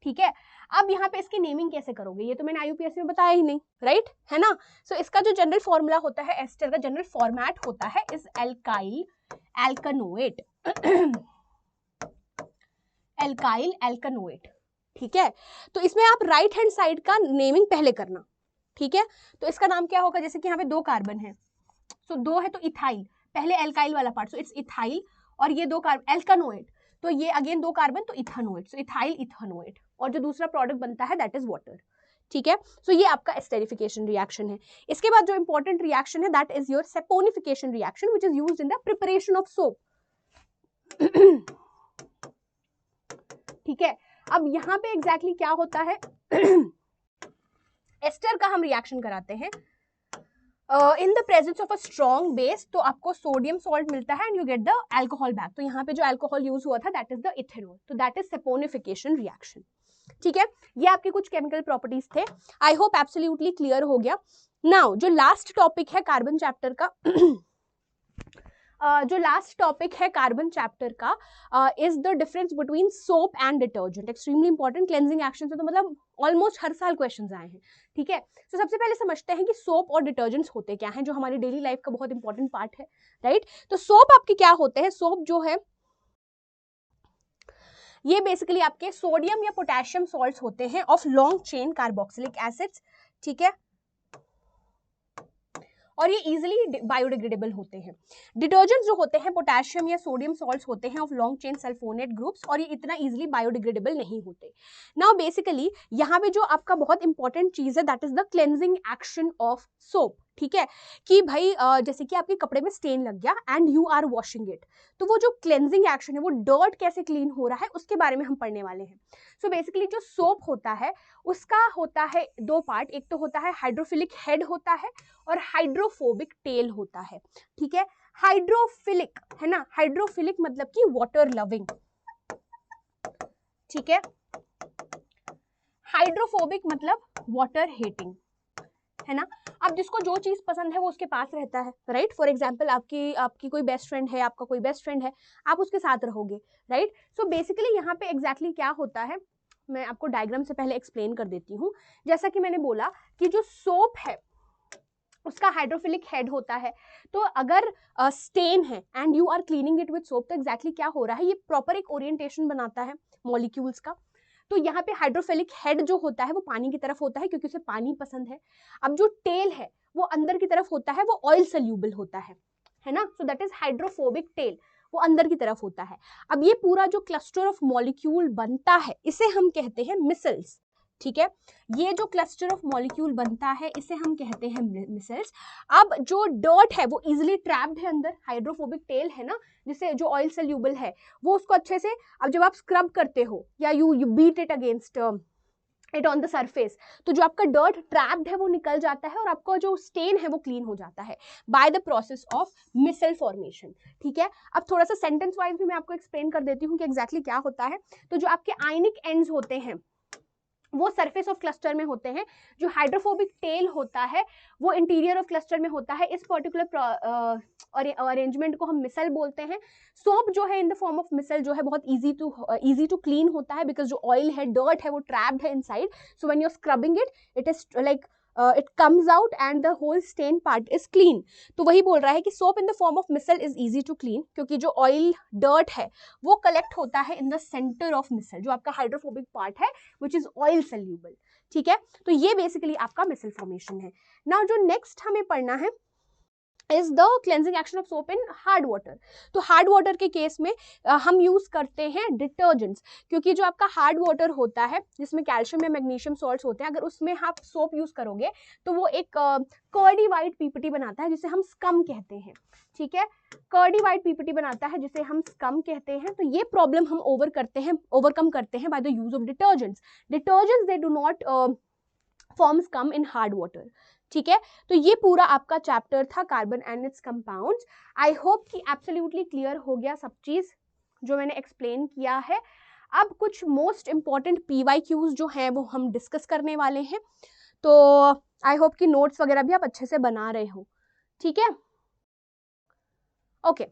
ठीक है। अब यहाँ पे इसकी नेमिंग कैसे करोगे, ये तो मैंने IUPAC में बताया ही नहीं, राइट, है ना। सो इसका जो जनरल फॉर्मूला होता है, एस्टर का जनरल फॉर्मेट होता है इस एल्काइल एल्कानोएट, एल्काइल एल्कानोएट, ठीक है। तो इसमें आप राइट हैंड साइड का नेमिंग पहले करना, ठीक है। तो इसका नाम क्या होगा, जैसे कि यहाँ पे 2 कार्बन है, सो 2 है तो इथाइल, पहले एल्काइल वाला पार्ट, सो इट्स इथाइल, और ये 2 कार्बन एल्कानोएट, तो ये अगेन 2 कार्बन तो इथानोएट, सो इथाइल इथानोएट, और जो दूसरा प्रोडक्ट बनता है दैट इज वाटर, ठीक है। सो ये आपका एस्टेरिफिकेशन रिएक्शन है। इसके बाद जो इंपॉर्टेंट रिएक्शन है that is your saponification reaction which is used in the preparation of soap, ठीक है। अब यहाँ पे एग्जैक्टली क्या होता है, एस्टर का हम रिएक्शन कराते हैं in the presence of a strong base, तो आपको सोडियम सॉल्ट मिलता है and you get the alcohol back. तो यहाँ पे जो अल्कोहल यूज हुआ था दैट इज द इथेनॉल, तो दैट इज सेपोनिफिकेशन रिएक्शन, ठीक है। ये आपके कुछ केमिकल प्रॉपर्टीज थे, आई होप एब्सोल्युटली क्लियर हो गया। नाउ जो लास्ट टॉपिक है कार्बन चैप्टर का जो लास्ट टॉपिक है कार्बन चैप्टर का is the difference between soap and detergent, extremely important. Cleansing action से तो मतलब ऑलमोस्ट हर साल क्वेश्चंस आए हैं, ठीक है। तो सबसे पहले समझते हैं कि सोप और डिटर्जेंट्स होते क्या हैं, जो हमारी डेली लाइफ का बहुत इंपॉर्टेंट पार्ट है, राइट। तो सोप आपके क्या होते हैं, सोप जो है ये बेसिकली आपके सोडियम या पोटेशियम सॉल्ट्स होते हैं of long chain carboxylic acids, ठीक है, और ये इजीली बायोडिग्रेडेबल होते हैं। डिटर्जेंट्स जो होते हैं पोटेशियम या सोडियम सॉल्ट्स होते हैं of long chain sulphonate groups, और ये इतना इजीली बायोडिग्रेडेबल नहीं होते। नाउ बेसिकली यहाँ पे जो आपका बहुत इंपॉर्टेंट चीज है that is the cleansing action of soap, ठीक है। कि भाई जैसे कि आपके कपड़े में स्टेन लग गया and you are washing it, तो वो जो क्लेंजिंग एक्शन है, वो डर्ट कैसे क्लीन हो रहा है उसके बारे में हम पढ़ने वाले हैं। सो बेसिकली जो सोप होता है उसका होता है 2 पार्ट, एक तो होता है हाइड्रोफिलिक हेड होता है और हाइड्रोफोबिक टेल होता है, ठीक है। हाइड्रोफिलिक है ना, हाइड्रोफिलिक मतलब कि वाटर लविंग, ठीक है। हाइड्रोफोबिक मतलब वाटर हेटिंग, है ना। अब जिसको जो चीज पसंद है वो उसके पास रहता है, राइट। फॉर एग्जाम्पल आपकी कोई बेस्ट फ्रेंड है, आपका कोई बेस्ट फ्रेंड है, आप उसके साथ रहोगे, राइट। सो बेसिकली यहाँ पे एग्जैक्टली क्या होता है, मैं आपको डायग्राम से पहले एक्सप्लेन कर देती हूँ। जैसा कि मैंने बोला कि जो सोप है उसका हाइड्रोफिलिक हेड होता है, तो अगर स्टेन है and you are cleaning it with soap, तो एग्जैक्टली क्या हो रहा है, ये प्रॉपर एक ओरिएंटेशन बनाता है मॉलिक्यूल्स का। तो यहाँ पे हाइड्रोफिलिक हेड जो होता है वो पानी की तरफ होता है क्योंकि उसे पानी पसंद है। अब जो टेल है वो अंदर की तरफ होता है, वो ऑयल सोल्यूबल होता है ना। सो दैट इज हाइड्रोफोबिक टेल, वो अंदर की तरफ होता है। अब ये पूरा जो क्लस्टर ऑफ मॉलिक्यूल बनता है इसे हम कहते हैं मिसल्स, ठीक है। ये जो क्लस्टर ऑफ मॉलिक्यूल बनता है इसे हम कहते हैं मिसल्स। अब जो डर्ट है वो इजिली ट्रैप्ड है अंदर, हाइड्रोफोबिक टेल है ना, जिसे जो ऑयल सोल्यूबल है वो उसको अच्छे से, अब जब आप स्क्रब करते हो या you beat it against it on the surface, तो जो आपका डर्ट ट्रैप्ड है वो निकल जाता है और आपका जो स्टेन है वो क्लीन हो जाता है by the process of micelle formation, ठीक है। अब थोड़ा सा सेंटेंस वाइज भी मैं आपको एक्सप्लेन कर देती हूँ कि एग्जैक्टली क्या होता है। तो जो आपके आयनिक एंड्स होते हैं वो सरफेस ऑफ क्लस्टर में होते हैं, जो हाइड्रोफोबिक टेल होता है वो इंटीरियर ऑफ क्लस्टर में होता है। इस पर्टिकुलर अरेंजमेंट को हम मिसल बोलते हैं। सोप जो है इन द फॉर्म ऑफ मिसल जो है बहुत इजी टू क्लीन होता है बिकॉज जो ऑयल है, डर्ट है, वो ट्रैप्ड है inside. So when you are scrubbing it is like it comes out and the whole stain part is clean। तो वही बोल रहा है कि soap in the form of missile is easy to clean क्योंकि जो oil dirt है वो collect होता है in the center of missile, जो आपका hydrophobic part है which is oil soluble, ठीक है। तो ये basically आपका missile formation है। Now जो next हमें पढ़ना है is the cleansing action of soap in hard water। तो hard water के केस में हम यूज करते हैं डिटर्जेंट्स, क्योंकि जो आपका हार्ड वाटर होता है जिसमें कैल्शियम या मैग्नीशियम सॉल्ट्स होते हैं, अगर उसमें आप सोप यूज करोगे तो वो एक कर्डी वाइट पीपीटी बनाता है जिसे हम स्कम कहते हैं, ठीक है। कर्डी वाइट पीपीटी बनाता है जिसे हम स्कम कहते हैं। तो ये प्रॉब्लम हम ओवरकम करते हैं by the use of detergents. Detergents they do not form scum in hard water, ठीक है। तो ये पूरा आपका चैप्टर था carbon and it's compounds. I hope कि एब्सोल्युटली क्लियर हो गया सब चीज जो मैंने एक्सप्लेन किया है। अब कुछ मोस्ट इंपॉर्टेंट PYQs जो हैं वो हम डिस्कस करने वाले हैं, तो आई होप कि नोट्स वगैरह भी आप अच्छे से बना रहे हो, ठीक है? ओके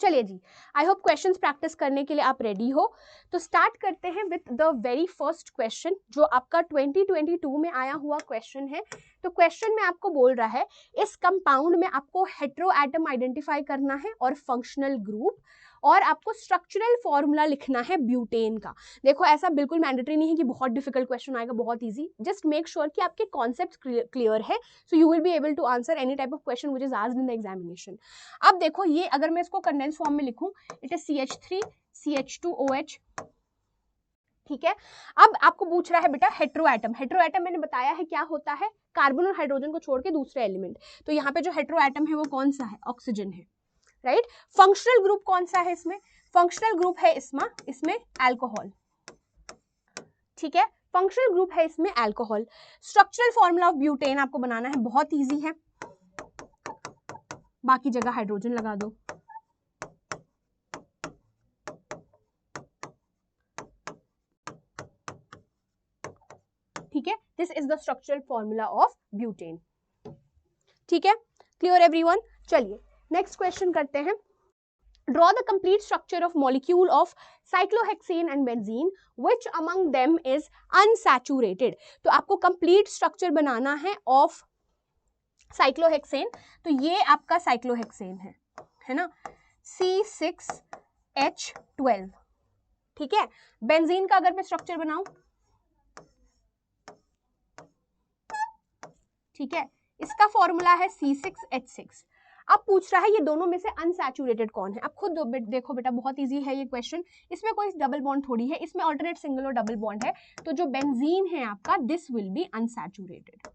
चलिए जी, आई होप क्वेश्चंस प्रैक्टिस करने के लिए आप रेडी हो। तो स्टार्ट करते हैं with the very first question जो आपका 2022 में आया हुआ क्वेश्चन है। तो क्वेश्चन में आपको बोल रहा है इस कंपाउंड में आपको हेटेरो एटम आइडेंटिफाई करना है और फंक्शनल ग्रुप, और आपको स्ट्रक्चरल फॉर्मूला लिखना है ब्यूटेन का। देखो ऐसा बिल्कुल मैंडेटरी नहीं है कि बहुत डिफिकल्ट क्वेश्चन आएगा, बहुत इजी, जस्ट मेक श्योर कि आपके कॉन्सेप्ट क्लियर है, so you will be able to answer any type of question which is asked in the examination. अब देखो ये अगर मैं इसको कंडेंस फॉर्म में लिखूं, इट इज CH3 CH2OH, ठीक है? अब आपको पूछ रहा है बेटा हेटेरो एटम, हेटेरो एटम मैंने बताया है क्या होता है, कार्बन और हाइड्रोजन को छोड़ के दूसरे एलिमेंट। तो यहाँ पे जो हेटेरो एटम है वो कौन सा है, ऑक्सीजन है, राइट? फंक्शनल ग्रुप कौन सा है इसमें, फंक्शनल ग्रुप है इसमें अल्कोहल, ठीक है? फंक्शनल ग्रुप है इसमें alcohol. Structural formula of butane आपको बनाना है, बहुत इजी है, बाकी जगह हाइड्रोजन लगा दो, ठीक है? This is the structural formula of butane, ठीक है? Clear everyone? चलिए नेक्स्ट क्वेश्चन करते हैं। Draw the complete structure of molecule of cyclohexane and benzene, which among them is unsaturated। तो आपको complete structure बनाना है of cyclohexane, तो ये आपका cyclohexane है ना, C6H12, ठीक है? बेंजीन का अगर मैं स्ट्रक्चर बनाऊं, ठीक है, इसका फॉर्मूला है C6H6। अब पूछ रहा है ये दोनों में से अनसैचुरेटेड कौन है। अब खुद देखो बेटा, बहुत इजी है ये क्वेश्चन, इसमें कोई डबल बॉन्ड थोड़ी है, इसमें ऑल्टरनेट सिंगल और डबल बॉन्ड है, तो जो बेंजीन है आपका, दिस विल बी अनसैचुरेटेड,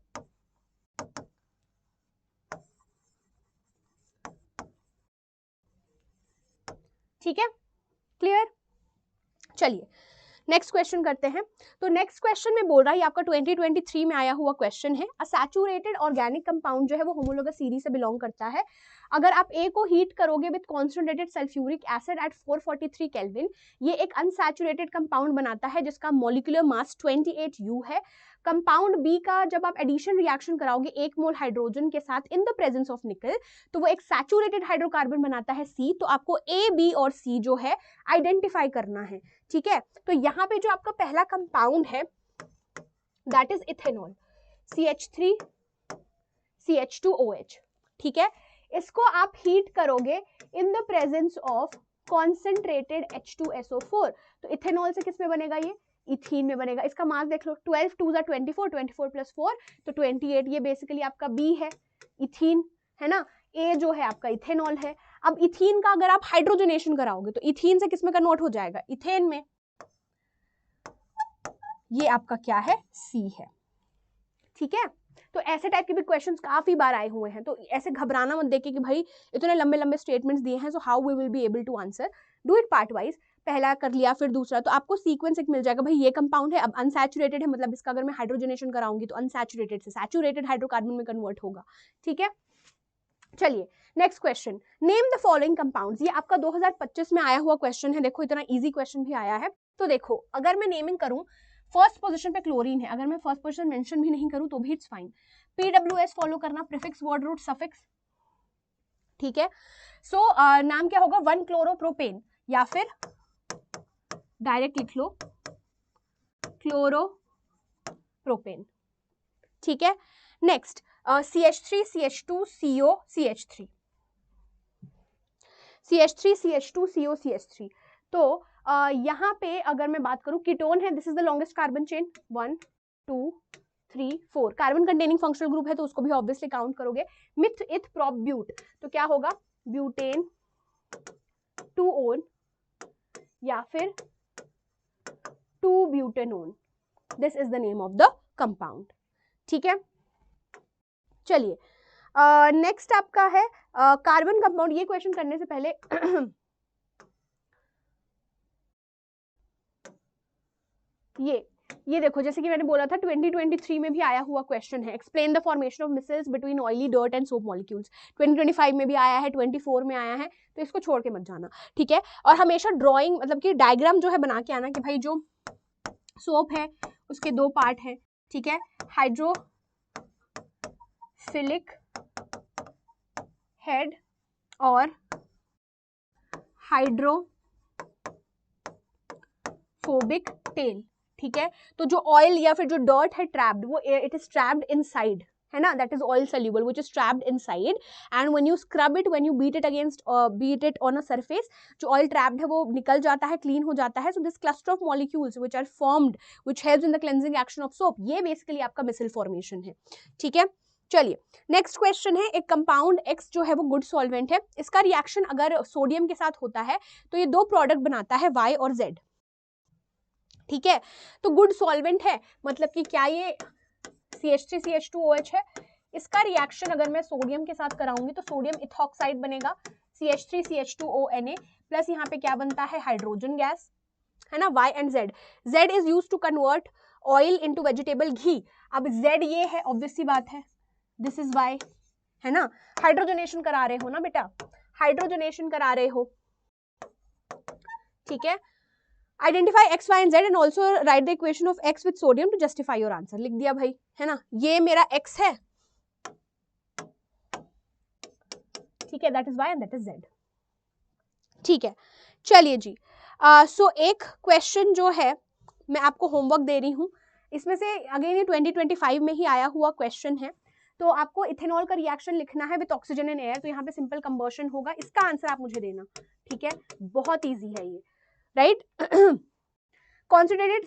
ठीक है? क्लियर? चलिए नेक्स्ट क्वेश्चन करते हैं। तो नेक्स्ट क्वेश्चन में बोल रहा है, आपका 2023 में आया हुआ क्वेश्चन है, अ सैचुरेटेड ऑर्गेनिक कंपाउंड जो है वो होमोलोगस सीरीज से बिलोंग करता है। अगर आप ए को हीट करोगे with concentrated sulphuric acid at 443 kelvin, ये एक अनसैचुरेटेड कंपाउंड बनाता है जिसका मॉलिक्यूलर मास 28U है। कंपाउंड बी का जब आप एडिशन रिएक्शन कराओगे 1 मोल हाइड्रोजन के साथ इन द प्रेजेंस ऑफ निकल, तो वो एक सैचुरेटेड हाइड्रोकार्बन बनाता है C। तो आपको A, B और C जो है आइडेंटिफाई करना है, ठीक है? तो यहाँ पे जो आपका पहला कंपाउंड है that is ethanol, CH3 CH2OH, ठीक है? इसको आप हीट करोगे in the presence of concentrated H2SO4, तो इथेनॉल से किस में बनेगा, ये इथीन में बनेगा। इसका मास देख लो, 12 2 24, 24 + 4 तो 28, ये बेसिकली आपका B है, इथीन है ना। A जो है आपका इथेनॉल है। अब इथीन का अगर आप हाइड्रोजनेशन कराओगे तो इथीन से किस में कन्वर्ट हो जाएगा, इथेन में, ये आपका क्या है, C है, ठीक है? तो ऐसे टाइप के भी क्वेश्चंस काफी बार आए हुए हैं, तो ऐसे घबराना मत देखिए कि भाई इतने लंबे लंबे स्टेटमेंट्स दिए हैं, so how we will be able to answer, do it part wise, पहला कर लिया फिर दूसरा, तो आपको सीक्वेंस एक मिल जाएगा, भाई ये कंपाउंड है, अब अनसैचुरेटेड है, मतलब इसका अगर मैं हाइड्रोजनेशन कराऊंगी तो अनसैचुरेटेड से सैचुरेटेड हाइड्रोकार्बन में कन्वर्ट होगा, ठीक है? चलिए next question, name the following compounds, ये आपका 2025 में आया हुआ क्वेश्चन है, देखो इतना इजी क्वेश्चन भी आया है। तो देखो अगर मैं नेमिंग करूं, फर्स्ट पोजीशन पे क्लोरीन है, अगर मैं फर्स्ट पोजीशन मेंशन भी नहीं करूं तो भी इट्स फाइन। PWS फॉलो करना, प्रीफिक्स वर्ड रूट सफिक्स, ठीक है? सो नाम क्या होगा, 1 क्लोरोप्रोपेन, या फिर डायरेक्ट लिख लो क्लोरोप्रोपेन, ठीक है? Next CH3 CH2 CO CH3, CH3 CH2 CO CH3। तो यहाँ पे अगर मैं बात करूं, कीटोन है, this is the longest carbon chain, 1 2 3 4, carbon containing functional group है तो उसको भी ऑब्वियसली काउंट करोगे। मिथ इथ प्रोप ब्यूट, तो क्या होगा, ब्यूटेन 2 ओन या फिर 2 butanone, this is the name of the compound, ठीक है? चलिए नेक्स्ट आपका है कार्बन कंपाउंड। ये क्वेश्चन करने से पहले ये ये देखो जैसे कि मैंने बोला था 2023 में भी आया हुआ क्वेश्चन है, explain the formation of micelles between oily dirt and soap molecules. 2025 में भी आया है, 24 में आया है, तो इसको छोड़ के मत जाना, ठीक है। और हमेशा ड्राइंग मतलब कि डायग्राम जो है बना के आना कि भाई जो सोप है उसके दो पार्ट है, ठीक है, हाइड्रोफिलिक हेड और हाइड्रोफोबिक टेल, ठीक है। तो जो ऑयल या फिर जो डर्ट है ट्रैप्ड, वो इट इज ट्रैप्ड इनसाइड, है ना, that is oil soluble which is trapped inside, and when you scrub it, when you beat it on a surface, जो ऑयल ट्रैप्ड है वो निकल जाता है, क्लीन हो जाता है। so this cluster of molecules which are formed which helps in the cleansing action of soap, ये बेसिकली आपका मिसल फॉर्मेशन है, ठीक है। चलिए नेक्स्ट क्वेश्चन है, एक कंपाउंड X जो है वो गुड सॉल्वेंट है, इसका रिएक्शन अगर सोडियम के साथ होता है तो ये दो प्रोडक्ट बनाता है Y और Z, ठीक है। तो गुड सॉल्वेंट है मतलब कि क्या ये CH3CH2OH है, इसका रिएक्शन अगर मैं सोडियम के साथ कराऊंगी तो सोडियम इथॉक्साइड बनेगा, CH3CH2ONA प्लस यहाँ पे क्या बनता है, हाइड्रोजन गैस, है ना, Y and Z। Z is use to convert oil into vegetable ghee. अब Z ये है, ऑब्वियस सी बात है, दिस इज Y, है ना, हाइड्रोजनेशन करा रहे हो ना बेटा, हाइड्रोजनेशन करा रहे हो, ठीक है। Identify X, Y and Z and also write the equation of X with sodium to justify your answer। लिख दिया भाई, है ना, ये मेरा X है, ठीक है, that is Y and that is Z, ठीक है। चलिए जी, सो एक क्वेश्चन जो है मैं आपको होमवर्क दे रही हूँ, इसमें से अगेन ये 2025 में ही आया हुआ क्वेश्चन है। तो आपको इथेनॉल का रिएक्शन लिखना है विद ऑक्सीजन एंड एयर, तो यहाँ पे सिंपल कंबर्शन होगा, इसका आंसर आप मुझे देना, ठीक है, बहुत ईजी है ये, राइट। कॉन्सेंट्रेटेड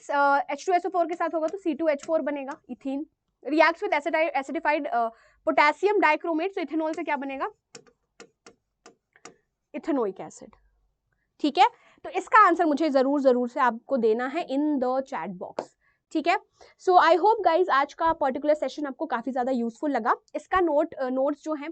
H2SO4 के साथ होगा तो C2H4 बनेगा, ethene. Reacts with acidified potassium dichromate, तो इथेनॉल से क्या बनेगा, इथेनोइक एसिड, ठीक है। तो इसका आंसर मुझे जरूर से आपको देना है इन द चैट बॉक्स, ठीक है। सो आई होप गाइज आज का पर्टिकुलर सेशन आपको काफी ज्यादा यूजफुल लगा। इसका नोट्स जो है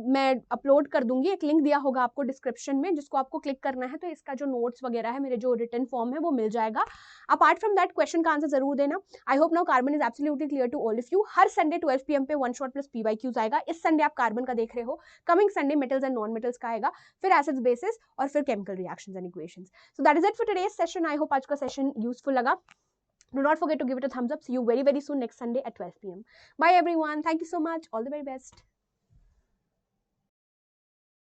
मैं अपलोड कर दूंगी, एक लिंक दिया होगा आपको डिस्क्रिप्शन में जिसको आपको क्लिक करना है, तो इसका जो नोट्स वगैरह है, मेरे जो रिटन फॉर्म है वो मिल जाएगा। अपार्ट फ्रॉम दैट क्वेश्चन का आंसर जरूर देना। I hope now carbon is absolutely clear to all of you. हर संडे 12 PM पे वन शॉट प्लस PYQs आएगा। इस संडे आप कार्बन का देख रहे हो, coming Sunday metals and non metals का आएगा, फिर एसिड्स बेसिस और फिर chemical reactions and equations. So that is it for today's session. I hope आज का सेशन यूजफुल लगा। Do not forget to give it a thumbs up. See you very soon next Sunday at 12 PM. Bye everyone. Thank you so much. All the very best.